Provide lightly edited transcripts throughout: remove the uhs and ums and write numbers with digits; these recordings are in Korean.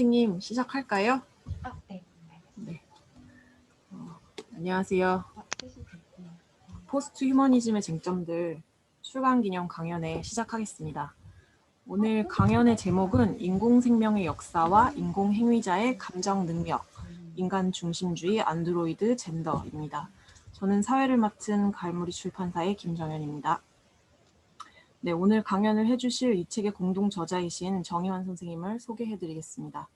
선생님 시작할까요? 네. 네. 안녕하세요. 뜻이 됐네요. 포스트 휴머니즘의 쟁점들 출간 기념 강연회 시작하겠습니다. 오늘 강연의 제목은 인공생명의 역사와 인공행위자의 감정 능력, 인간 중심주의 안드로이드 젠더입니다. 저는 사회를 맡은 갈무리 출판사의 김정현입니다. 네, 오늘 강연을 해주실 이 책의 공동 저자이신 정희환 선생님을 소개해드리겠습니다.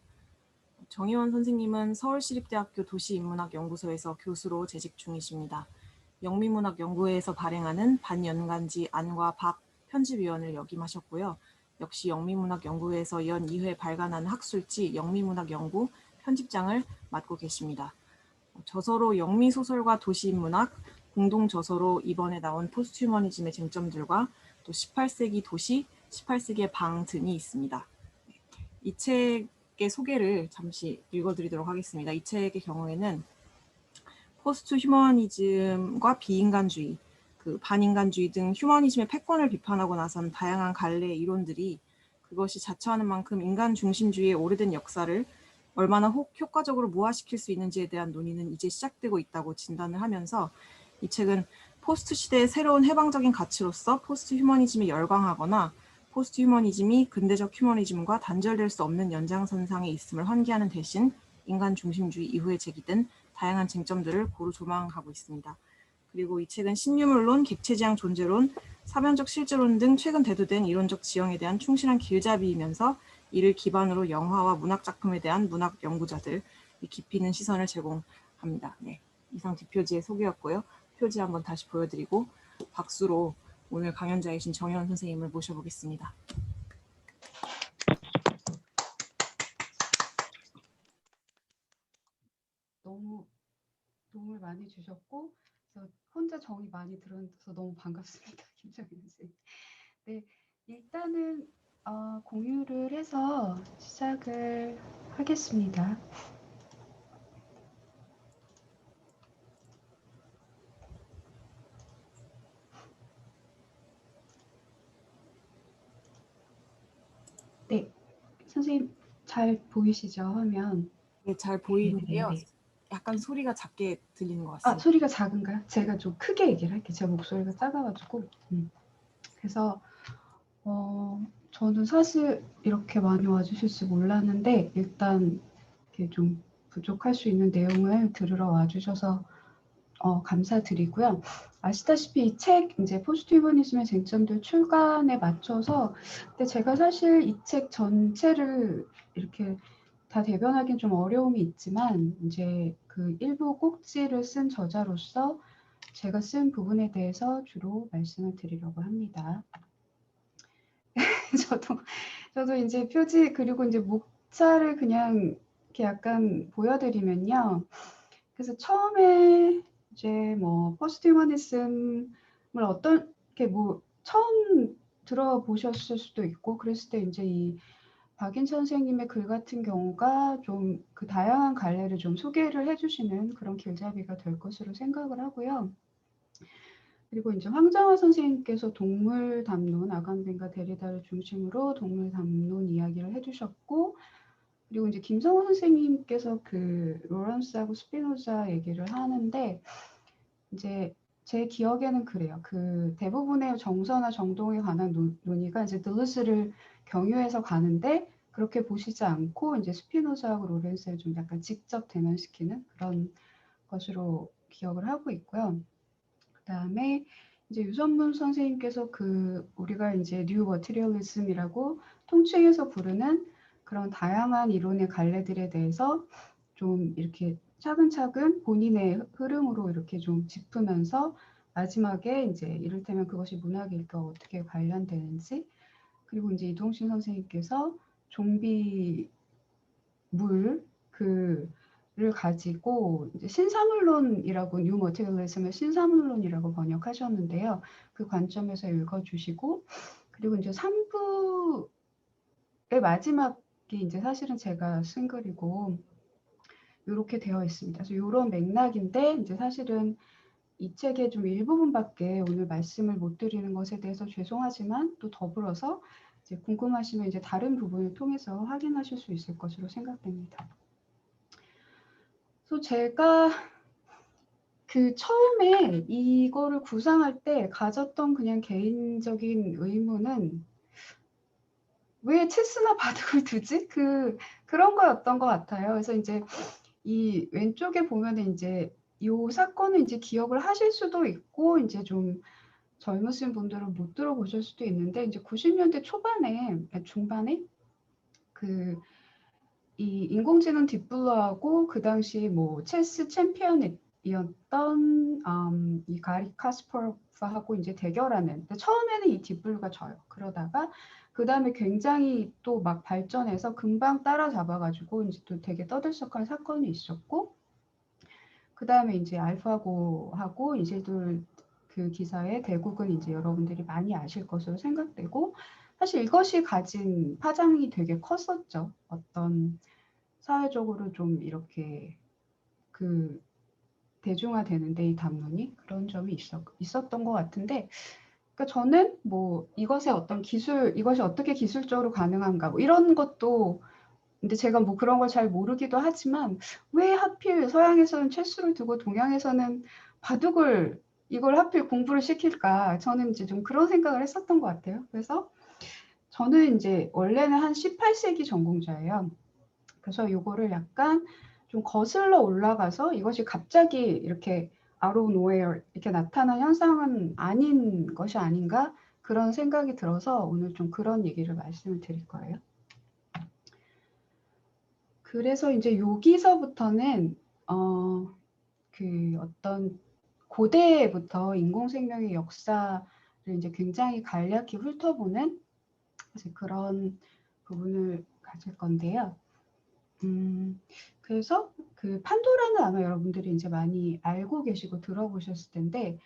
정희환 선생님은 서울시립대학교 도시인문학연구소에서 교수로 재직 중이십니다. 영미문학연구회에서 발행하는 반연간지 안과 박 편집위원을 역임하셨고요. 역시 영미문학연구회에서 연 2회 발간한 학술지 영미문학연구 편집장을 맡고 계십니다. 저서로 영미소설과 도시인문학, 공동저서로 이번에 나온 포스트휴머니즘의 쟁점들과 또 18세기 도시, 18세기의 방 등이 있습니다. 이 책의 소개를 잠시 읽어드리도록 하겠습니다. 이 책의 경우에는 포스트 휴머니즘과 비인간주의, 반인간주의 등 휴머니즘의 패권을 비판하고 나선 다양한 갈래의 이론들이 그것이 자처하는 만큼 인간 중심주의의 오래된 역사를 얼마나 효과적으로 무화시킬 수 있는지에 대한 논의는 이제 시작되고 있다고 진단을 하면서 이 책은 포스트 시대의 새로운 해방적인 가치로서 포스트 휴머니즘에 열광하거나 포스트 휴머니즘이 근대적 휴머니즘과 단절될 수 없는 연장선상에 있음을 환기하는 대신 인간 중심주의 이후에 제기된 다양한 쟁점들을 고루 조망하고 있습니다. 그리고 이 책은 신유물론, 객체지향 존재론, 사변적 실제론 등 최근 대두된 이론적 지형에 대한 충실한 길잡이이면서 이를 기반으로 영화와 문학작품에 대한 문학 연구자들 깊이 있는 시선을 제공합니다. 네, 이상 뒷표지의 소개였고요. 표지 한번 다시 보여드리고 박수로 오늘 강연자이신 정희환 선생님을 모셔보겠습니다. 너무 도움을 많이 주셨고, 그래서 혼자 정이 많이 들어서 너무 반갑습니다, 김정현 선생님. 네, 일단은 공유를 해서 시작을 하겠습니다. 네, 선생님 잘 보이시죠? 화면. 네, 잘 보이는데요. 네네네. 약간 소리가 작게 들리는 것 같습니다. 소리가 작은가요? 제가 좀 크게 얘기를 할게요. 제 목소리가 작아가지고. 그래서 저는 사실 이렇게 많이 와주실지 몰랐는데 일단 이렇게 좀 부족할 수 있는 내용을 들으러 와주셔서 감사드리고요. 아시다시피 이 책 이제 포스트 휴머니즘의 쟁점들 출간에 맞춰서 근데 제가 사실 이 책 전체를 이렇게 다 대변하기는 좀 어려움이 있지만 이제 그 일부 꼭지를 쓴 저자로서 제가 쓴 부분에 대해서 주로 말씀을 드리려고 합니다. 저도 이제 표지 그리고 이제 목차를 그냥 이렇게 약간 보여드리면요. 그래서 처음에 이제 뭐 포스트 휴머니즘을 어떻게 뭐 처음 들어보셨을 수도 있고 그랬을 때 이제 이 박인천 선생님의 글 같은 경우가 좀 그 다양한 갈래를 좀 소개를 해주시는 그런 길잡이가 될 것으로 생각을 하고요. 그리고 이제 황정화 선생님께서 동물 담론, 아감빈과 데리다를 중심으로 동물 담론 이야기를 해주셨고, 그리고 이제 김성호 선생님께서 그 로런스하고 스피노자 얘기를 하는데, 이제 제 기억에는 그래요. 그 대부분의 정서나 정동에 관한 논의가 이제 딜루스를 경유해서 가는데 그렇게 보시지 않고 이제 스피노자하고 로렌스를 좀 약간 직접 대면시키는 그런 것으로 기억을 하고 있고요. 그다음에 이제 유선문 선생님께서 그 우리가 이제 뉴 머티리얼리즘이라고 통칭해서 부르는 그런 다양한 이론의 갈래들에 대해서 좀 이렇게 차근차근 본인의 흐름으로 이렇게 좀 짚으면서 마지막에 이제 이를테면 그것이 문학일과 어떻게 관련되는지 그리고 이제 이동신 선생님께서 좀비 를 가지고 이제 신사물론이라고 뉴 머티리얼리즘을 신사물론이라고 번역하셨는데요. 그 관점에서 읽어주시고 그리고 이제 3부의 마지막이 이제 사실은 제가 쓴 글이고 이렇게 되어 있습니다. 그래서 이런 맥락인데 이제 사실은 이 책의 좀 일부분밖에 오늘 말씀을 못 드리는 것에 대해서 죄송하지만 또 더불어서 이제 궁금하시면 이제 다른 부분을 통해서 확인하실 수 있을 것으로 생각됩니다. 그래서 제가 그 처음에 이거를 구상할 때 가졌던 그냥 개인적인 의문은 왜 체스나 바둑을 두지? 그런 거였던 것 같아요. 그래서 이제 이 왼쪽에 보면은 이제 요 사건을 이제 기억을 하실 수도 있고 이제 좀 젊으신 분들은 못 들어보실 수도 있는데 이제 90년대 초반에 중반에 그 이 인공지능 딥블루하고 그 당시 뭐 체스 챔피언이었던 이 가리 카스퍼프하고 이제 대결하는. 근데 처음에는 이 딥블루가 져요. 그러다가 그 다음에 굉장히 또 막 발전해서 금방 따라잡아가지고 이제 또 되게 떠들썩한 사건이 있었고 그 다음에 이제 알파고하고 이제들 그 기사의 대국은 이제 여러분들이 많이 아실 것으로 생각되고 사실 이것이 가진 파장이 되게 컸었죠. 어떤 사회적으로 좀 이렇게 그 대중화되는데 이 담론이 그런 점이 있었던 것 같은데 그러니까 저는 뭐 이것의 어떤 기술 이것이 어떻게 기술적으로 가능한가 뭐 이런 것도 근데 제가 뭐 그런 걸 잘 모르기도 하지만 왜 하필 서양에서는 체스를 두고 동양에서는 바둑을 이걸 하필 공부를 시킬까 저는 이제 좀 그런 생각을 했었던 것 같아요. 그래서 저는 이제 원래는 한 18세기 전공자예요. 그래서 요거를 약간 좀 거슬러 올라가서 이것이 갑자기 이렇게 out of nowhere 이렇게 나타난 현상은 아닌 것이 아닌가 그런 생각이 들어서 오늘 좀 그런 얘기를 말씀을 드릴 거예요. 그래서 이제 여기서부터는 그 어떤 고대부터 인공생명의 역사를 이제 굉장히 간략히 훑어보는 그런 부분을 가질 건데요. 그래서 그 판도라는 아마 여러분들이 이제 많이 알고 계시고 들어보셨을 텐데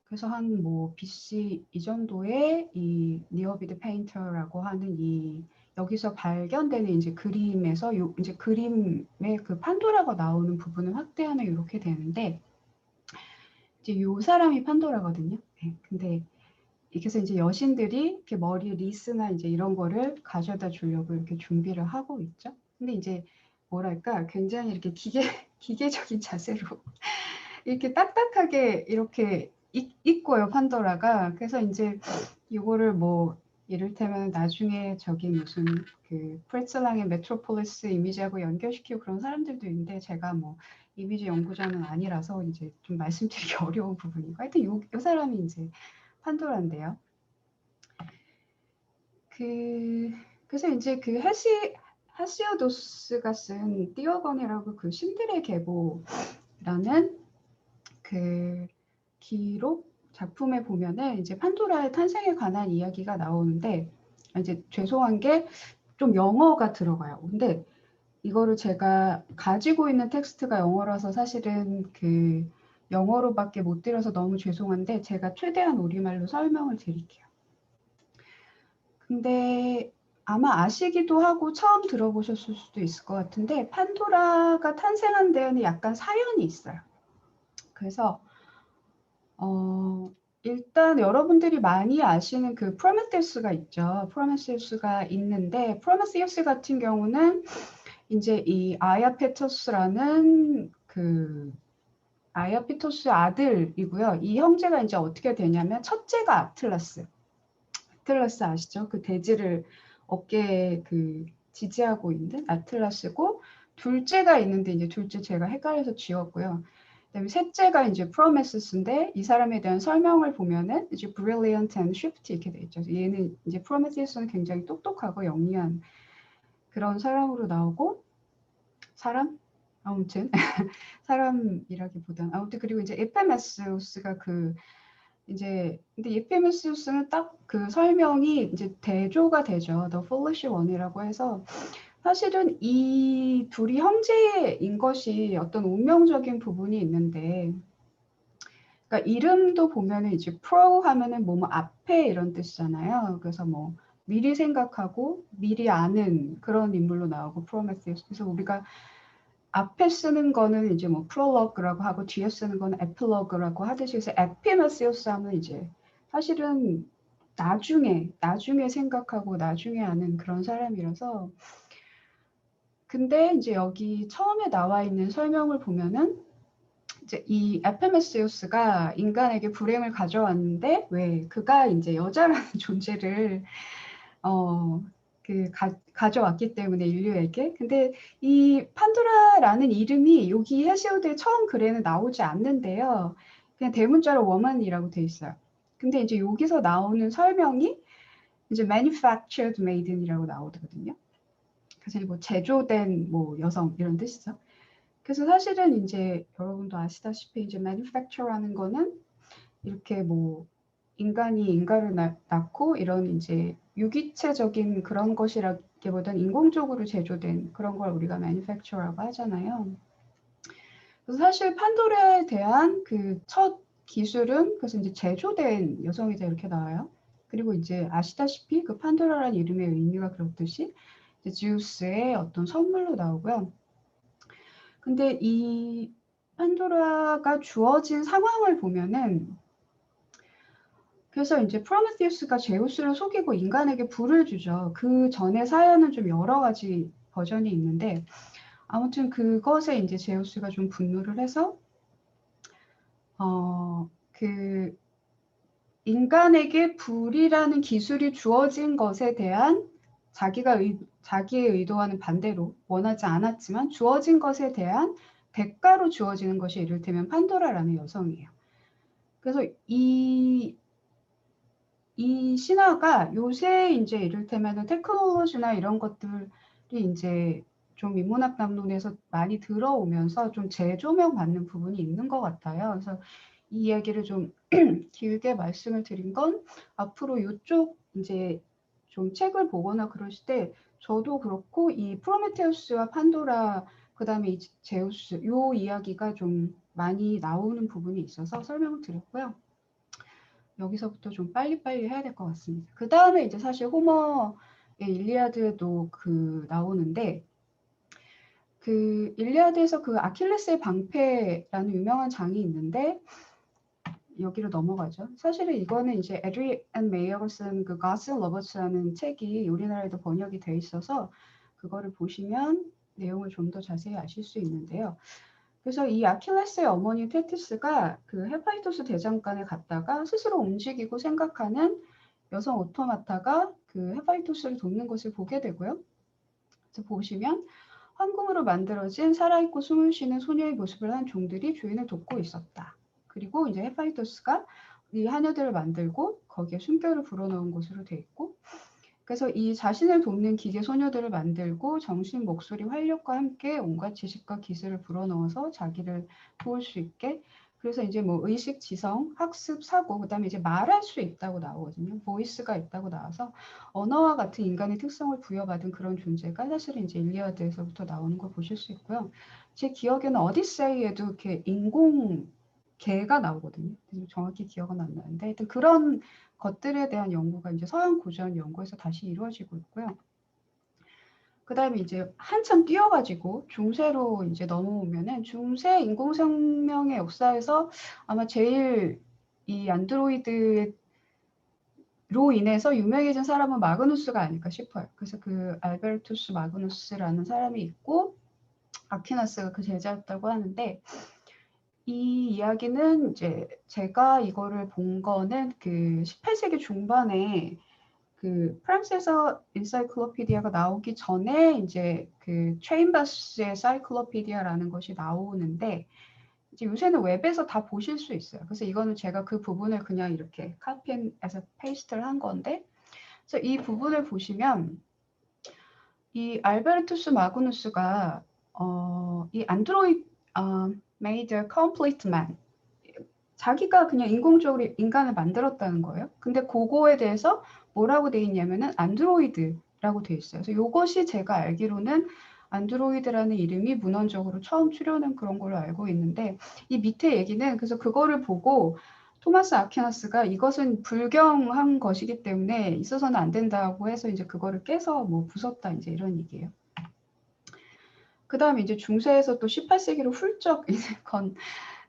그래서 한 뭐 BC 이전도에 이 니어비드 페인터라고 하는 이 여기서 발견되는 이제 그림에서 요 이제 그림의 그 판도라가 나오는 부분을 확대하면 이렇게 되는데 이제 요 사람이 판도라거든요. 네, 근데 그래서 이제 여신들이 이렇게 머리 리스나 이제 이런 거를 가져다 주려고 이렇게 준비를 하고 있죠. 근데 이제 뭐랄까 굉장히 이렇게 기계적인 자세로 이렇게 딱딱하게 이렇게 있고요 판도라가. 그래서 이제 이거를 뭐 이를테면 나중에 저기 무슨 그 프레츠랑의 메트로폴리스 이미지하고 연결시키고 그런 사람들도 있는데 제가 뭐 이미지 연구자는 아니라서 이제 좀 말씀드리기 어려운 부분이고 하여튼 요 사람이 이제 판도라인데요. 그래서 이제 그 하시오도스가 쓴 띄어건이라고 그 신들의 계보라는 그 기록 작품에 보면은 이제 판도라의 탄생에 관한 이야기가 나오는데 이제 죄송한 게 좀 영어가 들어가요. 근데 이거를 제가 가지고 있는 텍스트가 영어라서 사실은 그 영어로밖에 못 드려서 너무 죄송한데 제가 최대한 우리말로 설명을 드릴게요. 근데 아마 아시기도 하고 처음 들어보셨을 수도 있을 것 같은데 판도라가 탄생한 데에는 약간 사연이 있어요. 그래서 일단 여러분들이 많이 아시는 그 프로메테우스가 있죠. 프로메테우스가 있는데 프로메테우스 같은 경우는 이제 이 아야페토스라는 그 아야피토스 아들이고요. 이 형제가 이제 어떻게 되냐면 첫째가 아틀라스 아시죠? 그 대지를 어깨에 그 지지하고 있는 아틀라스고 둘째가 있는데 이제 둘째 제가 헷갈려서 지웠고요. 그다음에 셋째가 이제 프로메세스인데 이 사람에 대한 설명을 보면은 이제 brilliant and shifty 이렇게 돼 있죠. 얘는 이제 프로메세스는 굉장히 똑똑하고 영리한 그런 사람으로 나오고 사람 아무튼 사람이라기보다는 아무튼 그리고 이제 에페메스우스가 그 이제 근데 에페메스우스는 딱 그 설명이 이제 대조가 되죠. The Foolish One이라고 해서 사실은 이 둘이 형제인 것이 어떤 운명적인 부분이 있는데 그러니까 이름도 보면은 이제 pro 하면은 뭐 앞에 이런 뜻이잖아요. 그래서 뭐 미리 생각하고 미리 아는 그런 인물로 나오고 프로메테우스. 그래서 우리가 앞에 쓰는 거는 이제 뭐 프롤로그라고 하고 뒤에 쓰는 거는 에필로그라고 하듯이 그래서 에피메시우스 하면 이제 사실은 나중에 생각하고 나중에 하는 그런 사람이라서. 근데 이제 여기 처음에 나와 있는 설명을 보면은 이제 이 에페메시우스가 인간에게 불행을 가져왔는데 왜 그가 이제 여자라는 존재를 가져왔기 때문에 인류에게. 근데 이 판도라라는 이름이 여기 헤시오드의 처음 글에는 나오지 않는데요. 그냥 대문자로 워먼이라고 돼 있어요. 근데 이제 여기서 나오는 설명이 이제 manufactured maiden이라고 나오거든요. 그래서 뭐 제조된 뭐 여성 이런 뜻이죠. 그래서 사실은 이제 여러분도 아시다시피 이제 manufacture라는 거는 이렇게 뭐 인간이 인간을 낳고 이런 이제 유기체적인 그런 것이라기보다는 인공적으로 제조된 그런 걸 우리가 manufacture라고 하잖아요. 그래서 사실 판도라에 대한 그 첫 기술은 그래서 이제 제조된 여성이다 이렇게 나와요. 그리고 이제 아시다시피 그 판도라라는 이름의 의미가 그렇듯이 이제 지우스의 어떤 선물로 나오고요. 근데 이 판도라가 주어진 상황을 보면은 그래서 이제 프로메테우스가 제우스를 속이고 인간에게 불을 주죠. 그 전에 사연은 좀 여러 가지 버전이 있는데 아무튼 그것에 이제 제우스가 좀 분노를 해서 그 인간에게 불이라는 기술이 주어진 것에 대한 자기의 의도와는 반대로 원하지 않았지만 주어진 것에 대한 대가로 주어지는 것이 이를테면 판도라라는 여성이에요. 그래서 이 신화가 요새 이제 이를테면 테크놀로지나 이런 것들이 이제 좀 인문학 담론에서 많이 들어오면서 좀 재조명 받는 부분이 있는 것 같아요. 그래서 이 이야기를 좀 길게 말씀을 드린 건 앞으로 이쪽 이제 좀 책을 보거나 그러실 때 저도 그렇고 이 프로메테우스와 판도라 그다음에 이 제우스 요 이야기가 좀 많이 나오는 부분이 있어서 설명을 드렸고요. 여기서부터 좀 빨리빨리 해야 될 것 같습니다. 그 다음에 이제 사실 호머의 일리아드도 나오는데 그 일리아드에서 그 아킬레스의 방패라는 유명한 장이 있는데 여기로 넘어가죠. 사실은 이거는 이제 에드리안 메이어가 쓴 그 가스 러버츠라는 책이 우리나라에도 번역이 돼 있어서 그거를 보시면 내용을 좀 더 자세히 아실 수 있는데요. 그래서 이 아킬레스의 어머니 테티스가 그 헤파이토스 대장간에 갔다가 스스로 움직이고 생각하는 여성 오토마타가 그 헤파이토스를 돕는 것을 보게 되고요. 그래서 보시면 황금으로 만들어진 살아있고 숨을 쉬는 소녀의 모습을 한 종들이 주인을 돕고 있었다. 그리고 이제 헤파이토스가 이 하녀들을 만들고 거기에 숨결을 불어넣은 것으로 돼 있고 그래서 이 자신을 돕는 기계 소녀들을 만들고 정신, 목소리, 활력과 함께 온갖 지식과 기술을 불어넣어서 자기를 도울 수 있게 그래서 이제 뭐 의식, 지성, 학습, 사고 그다음에 이제 말할 수 있다고 나오거든요. 보이스가 있다고 나와서 언어와 같은 인간의 특성을 부여받은 그런 존재가 사실은 이제 일리아드에서부터 나오는 걸 보실 수 있고요. 제 기억에는 어디세이에도 이렇게 인공 개가 나오거든요. 정확히 기억은 안 나는데 하여튼 그런 것들에 대한 연구가 이제 서양 고전 연구에서 다시 이루어지고 있고요. 그 다음에 이제 한참 뛰어가지고 중세로 이제 넘어오면은 중세 인공생명의 역사에서 아마 제일 이 안드로이드로 인해서 유명해진 사람은 마그누스가 아닐까 싶어요. 그래서 그 알베르투스 마그누스라는 사람이 있고 아퀴나스가 그 제자였다고 하는데 이 이야기는 이제 제가 이거를 본 거는 그 18세기 중반에 그 프랑스에서 인사이클로피디아가 나오기 전에 이제 그 체인버스의 사이클로피디아라는 것이 나오는데 이제 요새는 웹에서 다 보실 수 있어요. 그래서 이거는 제가 그 부분을 그냥 이렇게 카피해서 페이스트를 한 건데 그래서 이 부분을 보시면 이 알베르투스 마그누스가 이 안드로이드 made a complete man 자기가 그냥 인공적으로 인간을 만들었다는 거예요. 근데 그거에 대해서 뭐라고 돼 있냐면은 안드로이드라고 돼 있어요. 그래서 이것이 제가 알기로는 안드로이드라는 이름이 문헌적으로 처음 출현한 그런 걸로 알고 있는데 이 밑에 얘기는 그래서 그거를 보고 토마스 아퀴나스가 이것은 불경한 것이기 때문에 있어서는 안 된다고 해서 이제 그거를 깨서 뭐 부쉈다 이제 이런 얘기예요. 그 다음에 이제 중세에서 또 18세기로 훌쩍 이제 건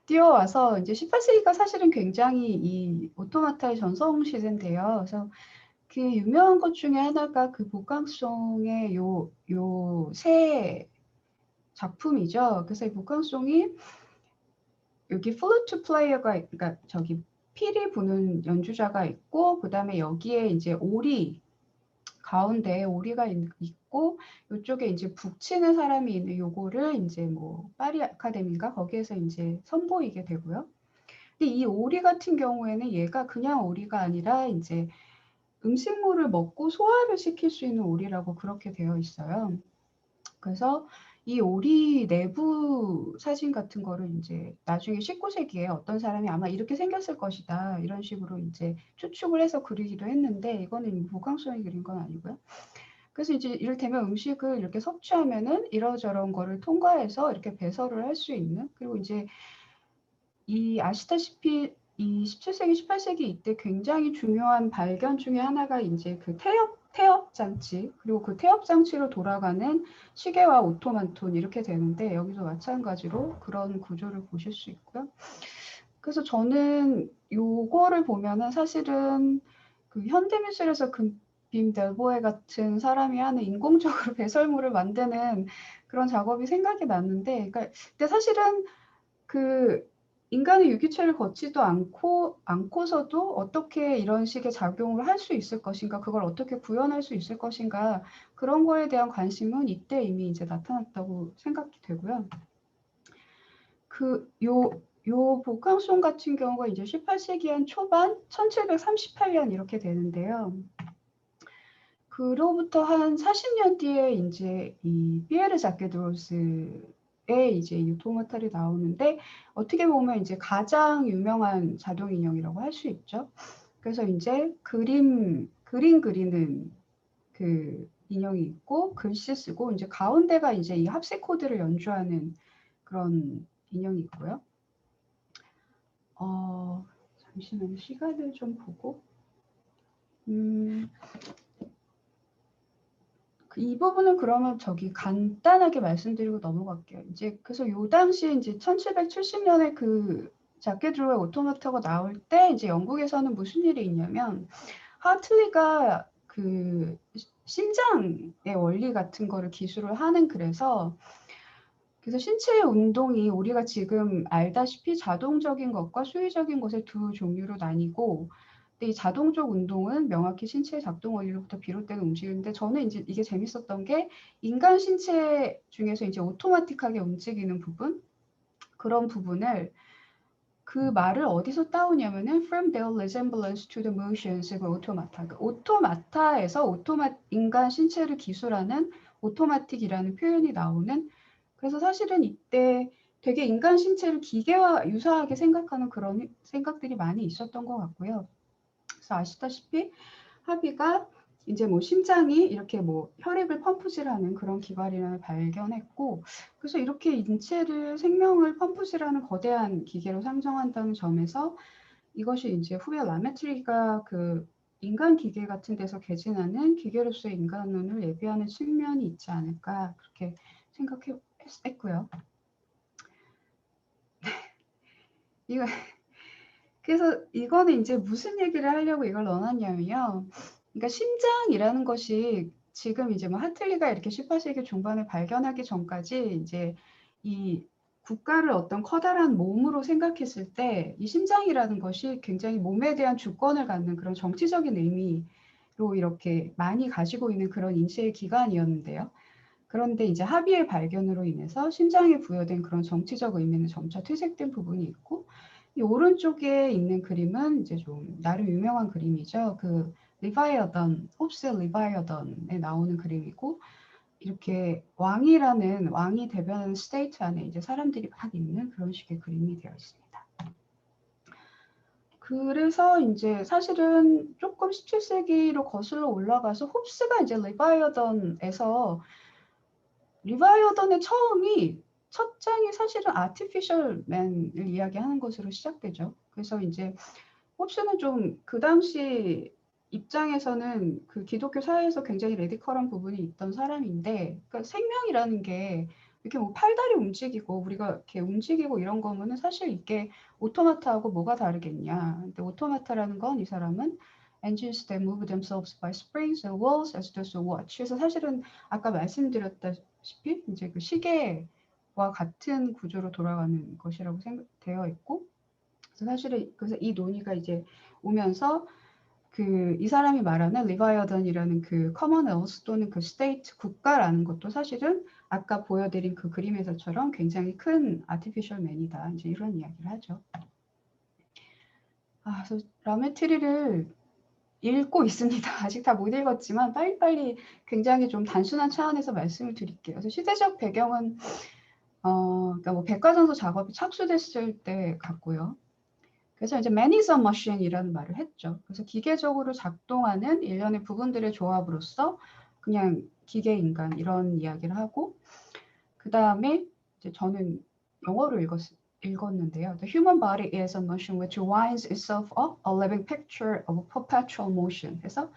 뛰어와서 이제 18세기가 사실은 굉장히 이 오토마타의 전성 시대인데요. 그래서 그 유명한 것 중에 하나가 그 복강송의 요 세 작품이죠. 그래서 이 복강송이 여기 플루트 플레이어가 그러니까 저기 피리 부는 연주자가 있고 그다음에 여기에 이제 오리 가운데 오리가 있고 이쪽에 이제 북치는 사람이 있는 요거를 이제 뭐 파리 아카데미인가 거기에서 이제 선보이게 되고요. 근데 이 오리 같은 경우에는 얘가 그냥 오리가 아니라 이제 음식물을 먹고 소화를 시킬 수 있는 오리라고 그렇게 되어 있어요. 그래서 이 오리 내부 사진 같은 거를 이제 나중에 19세기에 어떤 사람이 아마 이렇게 생겼을 것이다 이런 식으로 이제 추측을 해서 그리기도 했는데 이거는 보강성이 그린 건 아니고요. 그래서 이제 이를테면 음식을 이렇게 섭취하면은 이러저런 거를 통과해서 이렇게 배설을 할 수 있는 그리고 이제 이 아시다시피 이 17세기, 18세기 이때 굉장히 중요한 발견 중에 하나가 이제 그 태엽 장치 그리고 그 태엽 장치로 돌아가는 시계와 오토마톤 이렇게 되는데 여기도 마찬가지로 그런 구조를 보실 수 있고요. 그래서 저는 요거를 보면은 사실은 그 현대미술에서 빔 델보에 같은 사람이 하는 인공적으로 배설물을 만드는 그런 작업이 생각이 났는데, 그러니까 근데 사실은 그 인간의 유기체를 걷지도 않고서도 어떻게 이런 식의 작용을 할 수 있을 것인가, 그걸 어떻게 구현할 수 있을 것인가, 그런 거에 대한 관심은 이때 이미 이제 나타났다고 생각이 되고요. 요 복강송 같은 경우가 이제 18세기 한 초반 1738년 이렇게 되는데요. 그로부터 한 40년 뒤에 이제 이 피에르 자케드로스의 이제 이 오토마타를 나오는데 어떻게 보면 이제 가장 유명한 자동 인형이라고 할 수 있죠. 그래서 이제 그림 그리는 그 인형이 있고 글씨 쓰고 이제 가운데가 이제 이 합세 코드를 연주하는 그런 인형이 있고요. 잠시만요. 시간을 좀 보고. 이 부분은 그러면 저기 간단하게 말씀드리고 넘어갈게요. 이제 그래서 요 당시에 이제 1770년에 그 자케드로의 오토마타가 나올 때 이제 영국에서는 무슨 일이 있냐면 하틀리가 그 심장의 원리 같은 거를 기술을 하는 그래서 신체의 운동이 우리가 지금 알다시피 자동적인 것과 수의적인 것의 두 종류로 나뉘고 근데 이 자동적 운동은 명확히 신체의 작동 원리로부터 비롯되는 움직임인데 저는 이제 이게 재밌었던 게 인간 신체 중에서 이제 오토마틱하게 움직이는 부분 그런 부분을 그 말을 어디서 따오냐면은 from their resemblance to the motions of automata. 그 오토마타에서 인간 신체를 기술하는 오토마틱이라는 표현이 나오는 그래서 사실은 이때 되게 인간 신체를 기계와 유사하게 생각하는 그런 생각들이 많이 있었던 것 같고요. 그래서 아시다시피 하비가 이제 뭐 심장이 이렇게 뭐 혈액을 펌프질하는 그런 기관이라는 발견했고 그래서 이렇게 인체를 생명을 펌프질하는 거대한 기계로 상정한다는 점에서 이것이 이제 후에 라메트리가 그 인간 기계 같은 데서 개진하는 기계로서의 인간론을 예비하는 측면이 있지 않을까 그렇게 생각했고요. 이거 그래서 이거는 이제 무슨 얘기를 하려고 이걸 넣어놨냐면요. 그러니까 심장이라는 것이 지금 이제 뭐 하틀리가 이렇게 18세기 중반에 발견하기 전까지 이제 이 국가를 어떤 커다란 몸으로 생각했을 때 이 심장이라는 것이 굉장히 몸에 대한 주권을 갖는 그런 정치적인 의미로 이렇게 많이 가지고 있는 그런 인체의 기관이었는데요. 그런데 이제 하비의 발견으로 인해서 심장에 부여된 그런 정치적 의미는 점차 퇴색된 부분이 있고 이 오른쪽에 있는 그림은 이제 좀 나름 유명한 그림이죠. 그 리바이어던, 홉스의 리바이어던에 나오는 그림이고 이렇게 왕이 대변하는 스테이트 안에 이제 사람들이 막 있는 그런 식의 그림이 되어 있습니다. 그래서 이제 사실은 조금 17세기로 거슬러 올라가서 홉스가 이제 리바이어던의 첫 장이 사실은 아티피셜 맨을 이야기하는 것으로 시작되죠. 그래서 이제 홉스는 좀 그 당시 입장에서는 그 기독교 사회에서 굉장히 레디컬한 부분이 있던 사람인데 그러니까 생명이라는 게 이렇게 뭐 팔다리 움직이고 우리가 이렇게 움직이고 이런 거면은 사실 이게 오토마타하고 뭐가 다르겠냐. 근데 오토마타라는 건 이 사람은 engines that move themselves by springs and wheels as does a watch. 그래서 사실은 아까 말씀드렸다시피 이제 그 시계와 같은 구조로 돌아가는 것이라고 생각되어 있고, 그래서 사실은 그래서 이 논의가 이제 오면서 그 이 사람이 말하는 리바이어던이라는 그 커먼웰스 또는 그 스테이트 국가라는 것도 사실은 아까 보여드린 그 그림에서처럼 굉장히 큰 아티피셜 맨이다. 이제 이런 이야기를 하죠. 그래서 라메트리를 읽고 있습니다. 아직 다 못 읽었지만 빨리빨리 굉장히 좀 단순한 차원에서 말씀을 드릴게요. 그래서 시대적 배경은 그러니까 뭐 백과전서 작업이 착수됐을 때 같고요. 그래서 이제 man is a machine이라는 말을 했죠. 그래서 기계적으로 작동하는 일련의 부분들의 조합으로서 그냥 기계 인간 이런 이야기를 하고, 그 다음에 이제 저는 영어로 읽었는데요. The human body is a machine which winds itself up, a living picture of perpetual motion. 그래서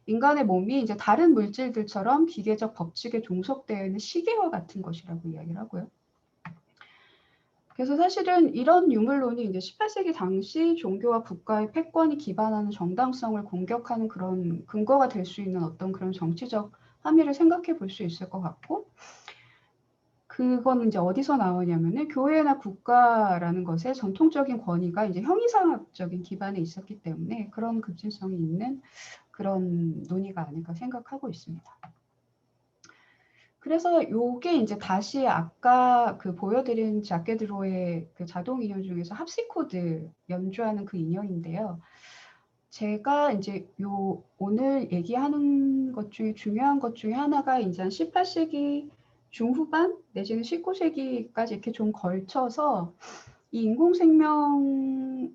인간의 몸이 이제 다른 물질들처럼 기계적 법칙에 종속되어 있는 시계와 같은 것이라고 이야기를 하고요. 그래서 사실은 이런 유물론이 이제 18세기 당시 종교와 국가의 패권이 기반하는 정당성을 공격하는 그런 근거가 될 수 있는 어떤 그런 정치적 함의를 생각해 볼 수 있을 것 같고, 그거는 이제 어디서 나오냐면은 교회나 국가라는 것의 전통적인 권위가 이제 형이상학적인 기반에 있었기 때문에 그런 급진성이 있는 그런 논의가 아닐까 생각하고 있습니다. 그래서 요게 이제 다시 아까 그 보여드린 자케드로의 그 자동 인형 중에서 합시코드 연주하는 그 인형인데요. 제가 이제 요 오늘 얘기하는 것 중에 중요한 것 중에 하나가 이제 한 18세기 중후반 내지는 19세기까지 이렇게 좀 걸쳐서 이 인공생명의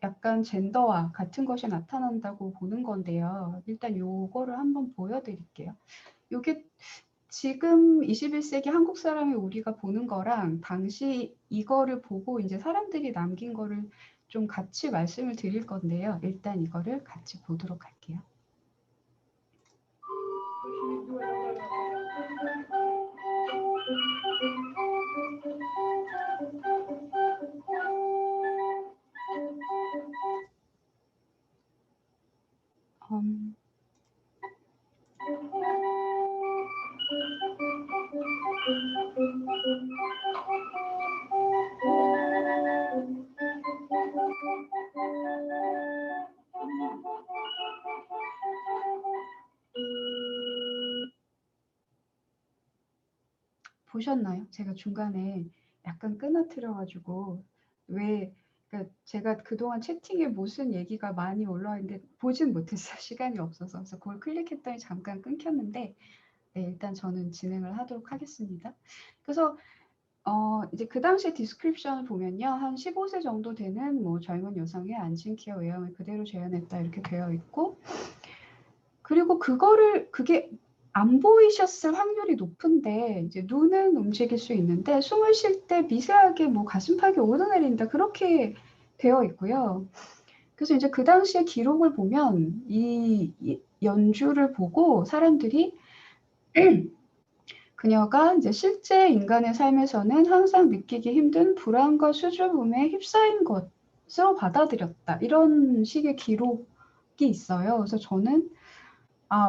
약간 젠더와 같은 것이 나타난다고 보는 건데요. 일단 요거를 한번 보여드릴게요. 요게 지금 21세기 한국 사람이 우리가 보는 거랑 당시 이거를 보고 이제 사람들이 남긴 거를 좀 같이 말씀을 드릴 건데요. 일단 이거를 같이 보도록 할게요. 보셨나요? 제가 중간에 약간 끊어뜨려가지고 그러니까 제가 그동안 채팅에 무슨 얘기가 많이 올라와 있는데 보진 못했어요. 시간이 없어서. 그래서 그걸 클릭했더니 잠깐 끊겼는데 네, 일단 저는 진행을 하도록 하겠습니다. 그래서 이제 그 당시 디스크립션을 보면요. 한 15세 정도 되는 뭐 젊은 여성의 안진키어 외형을 그대로 재현했다 이렇게 되어 있고, 그리고 그게 안 보이셨을 확률이 높은데 이제 눈은 움직일 수 있는데 숨을 쉴 때 미세하게 뭐 가슴팍이 오르내린다 그렇게 되어 있고요. 그래서 이제 그 당시의 기록을 보면 이 연주를 보고 사람들이 그녀가 이제 실제 인간의 삶에서는 항상 느끼기 힘든 불안과 수줍음에 휩싸인 것으로 받아들였다. 이런 식의 기록이 있어요. 그래서 저는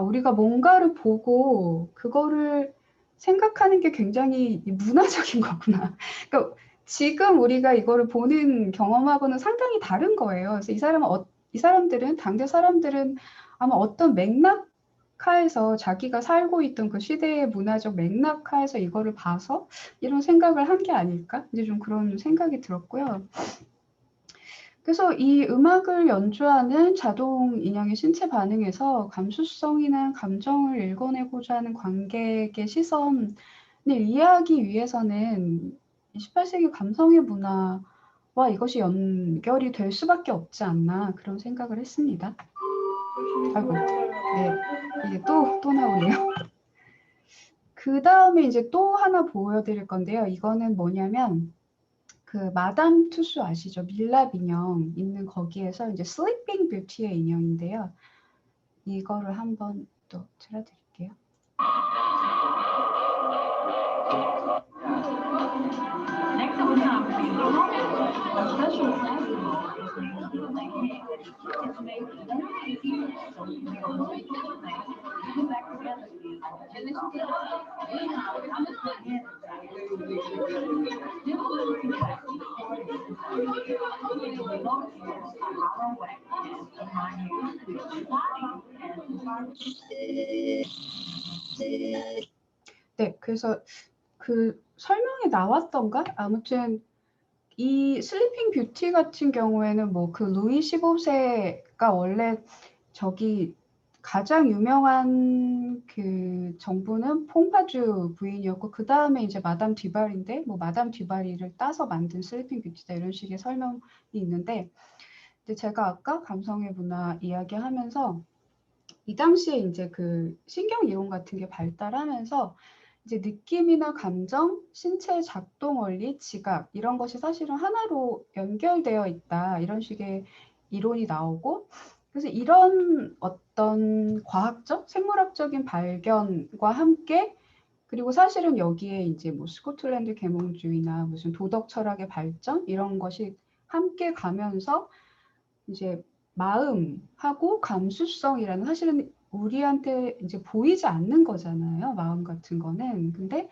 우리가 뭔가를 보고 그거를 생각하는 게 굉장히 문화적인 거구나. 그러니까 지금 우리가 이거를 보는 경험하고는 상당히 다른 거예요. 그래서 이 사람들은 당대 사람들은 아마 어떤 맥락하에서 자기가 살고 있던 그 시대의 문화적 맥락하에서 이거를 봐서 이런 생각을 한 게 아닐까? 이제 좀 그런 생각이 들었고요. 그래서 이 음악을 연주하는 자동 인형의 신체 반응에서 감수성이나 감정을 읽어내고자 하는 관객의 시선을 이해하기 위해서는 18세기 감성의 문화와 이것이 연결이 될 수밖에 없지 않나 그런 생각을 했습니다. 아이고, 네, 이게 또 나오네요. 그 다음에 이제 또 하나 보여드릴 건데요. 이거는 뭐냐면 그 마담 투수 아시죠? 밀랍 인형 있는 거기에서 이제 슬리핑 뷰티의 인형인데요. 이거를 한번 또 틀어드릴게요. 네, 그래서 그 설명에 나왔던가? 아무튼 이 슬리핑 뷰티 같은 경우에는 뭐 그 루이 15세가 원래 저기 가장 유명한 그 정부는 퐁파주 부인이었고 그 다음에 이제 마담 듀바리인데 뭐 마담 듀바리를 따서 만든 슬리핑 뷰티다 이런 식의 설명이 있는데 근데 제가 아까 감성의 문화 이야기하면서 이 당시에 이제 그 신경 이론 같은 게 발달하면서 이제 느낌이나 감정, 신체 작동 원리, 지각 이런 것이 사실은 하나로 연결되어 있다 이런 식의 이론이 나오고 그래서 이런 어떤 과학적, 생물학적인 발견과 함께 그리고 사실은 여기에 이제 뭐 스코틀랜드 계몽주의나 무슨 도덕 철학의 발전 이런 것이 함께 가면서 이제 마음하고 감수성이라는 사실은 우리한테 이제 보이지 않는 거잖아요. 마음 같은 거는. 근데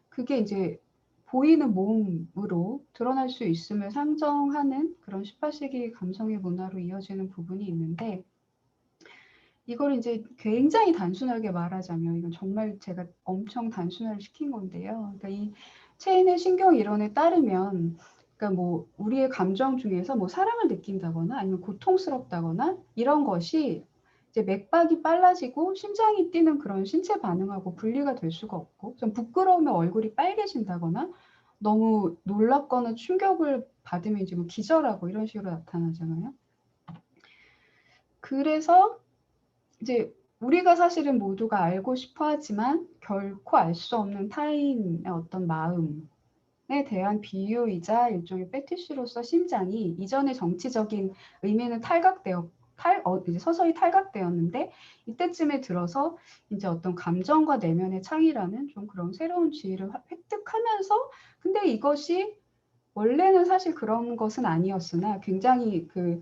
그게 이제 보이는 몸으로 드러날 수 있음을 상정하는 그런 18세기 감성의 문화로 이어지는 부분이 있는데 이걸 이제 굉장히 단순하게 말하자면 이건 정말 제가 엄청 단순화를 시킨 건데요. 그러니까 이 체인의 신경 이론에 따르면 그러니까 뭐 우리의 감정 중에서 뭐 사랑을 느낀다거나 아니면 고통스럽다거나 이런 것이 이제 맥박이 빨라지고 심장이 뛰는 그런 신체 반응하고 분리가 될 수가 없고 좀 부끄러우면 얼굴이 빨개진다거나 너무 놀랍거나 충격을 받으면 이제 뭐 기절하고 이런 식으로 나타나잖아요. 그래서 이제 우리가 사실은 모두가 알고 싶어 하지만 결코 알 수 없는 타인의 어떤 마음에 대한 비유이자 일종의 패티시로서 심장이 이전의 정치적인 의미는 이제 서서히 탈각되었는데 이때쯤에 들어서 이제 어떤 감정과 내면의 창이라는 좀 그런 새로운 지위를 획득하면서 근데 이것이 원래는 사실 그런 것은 아니었으나 굉장히 그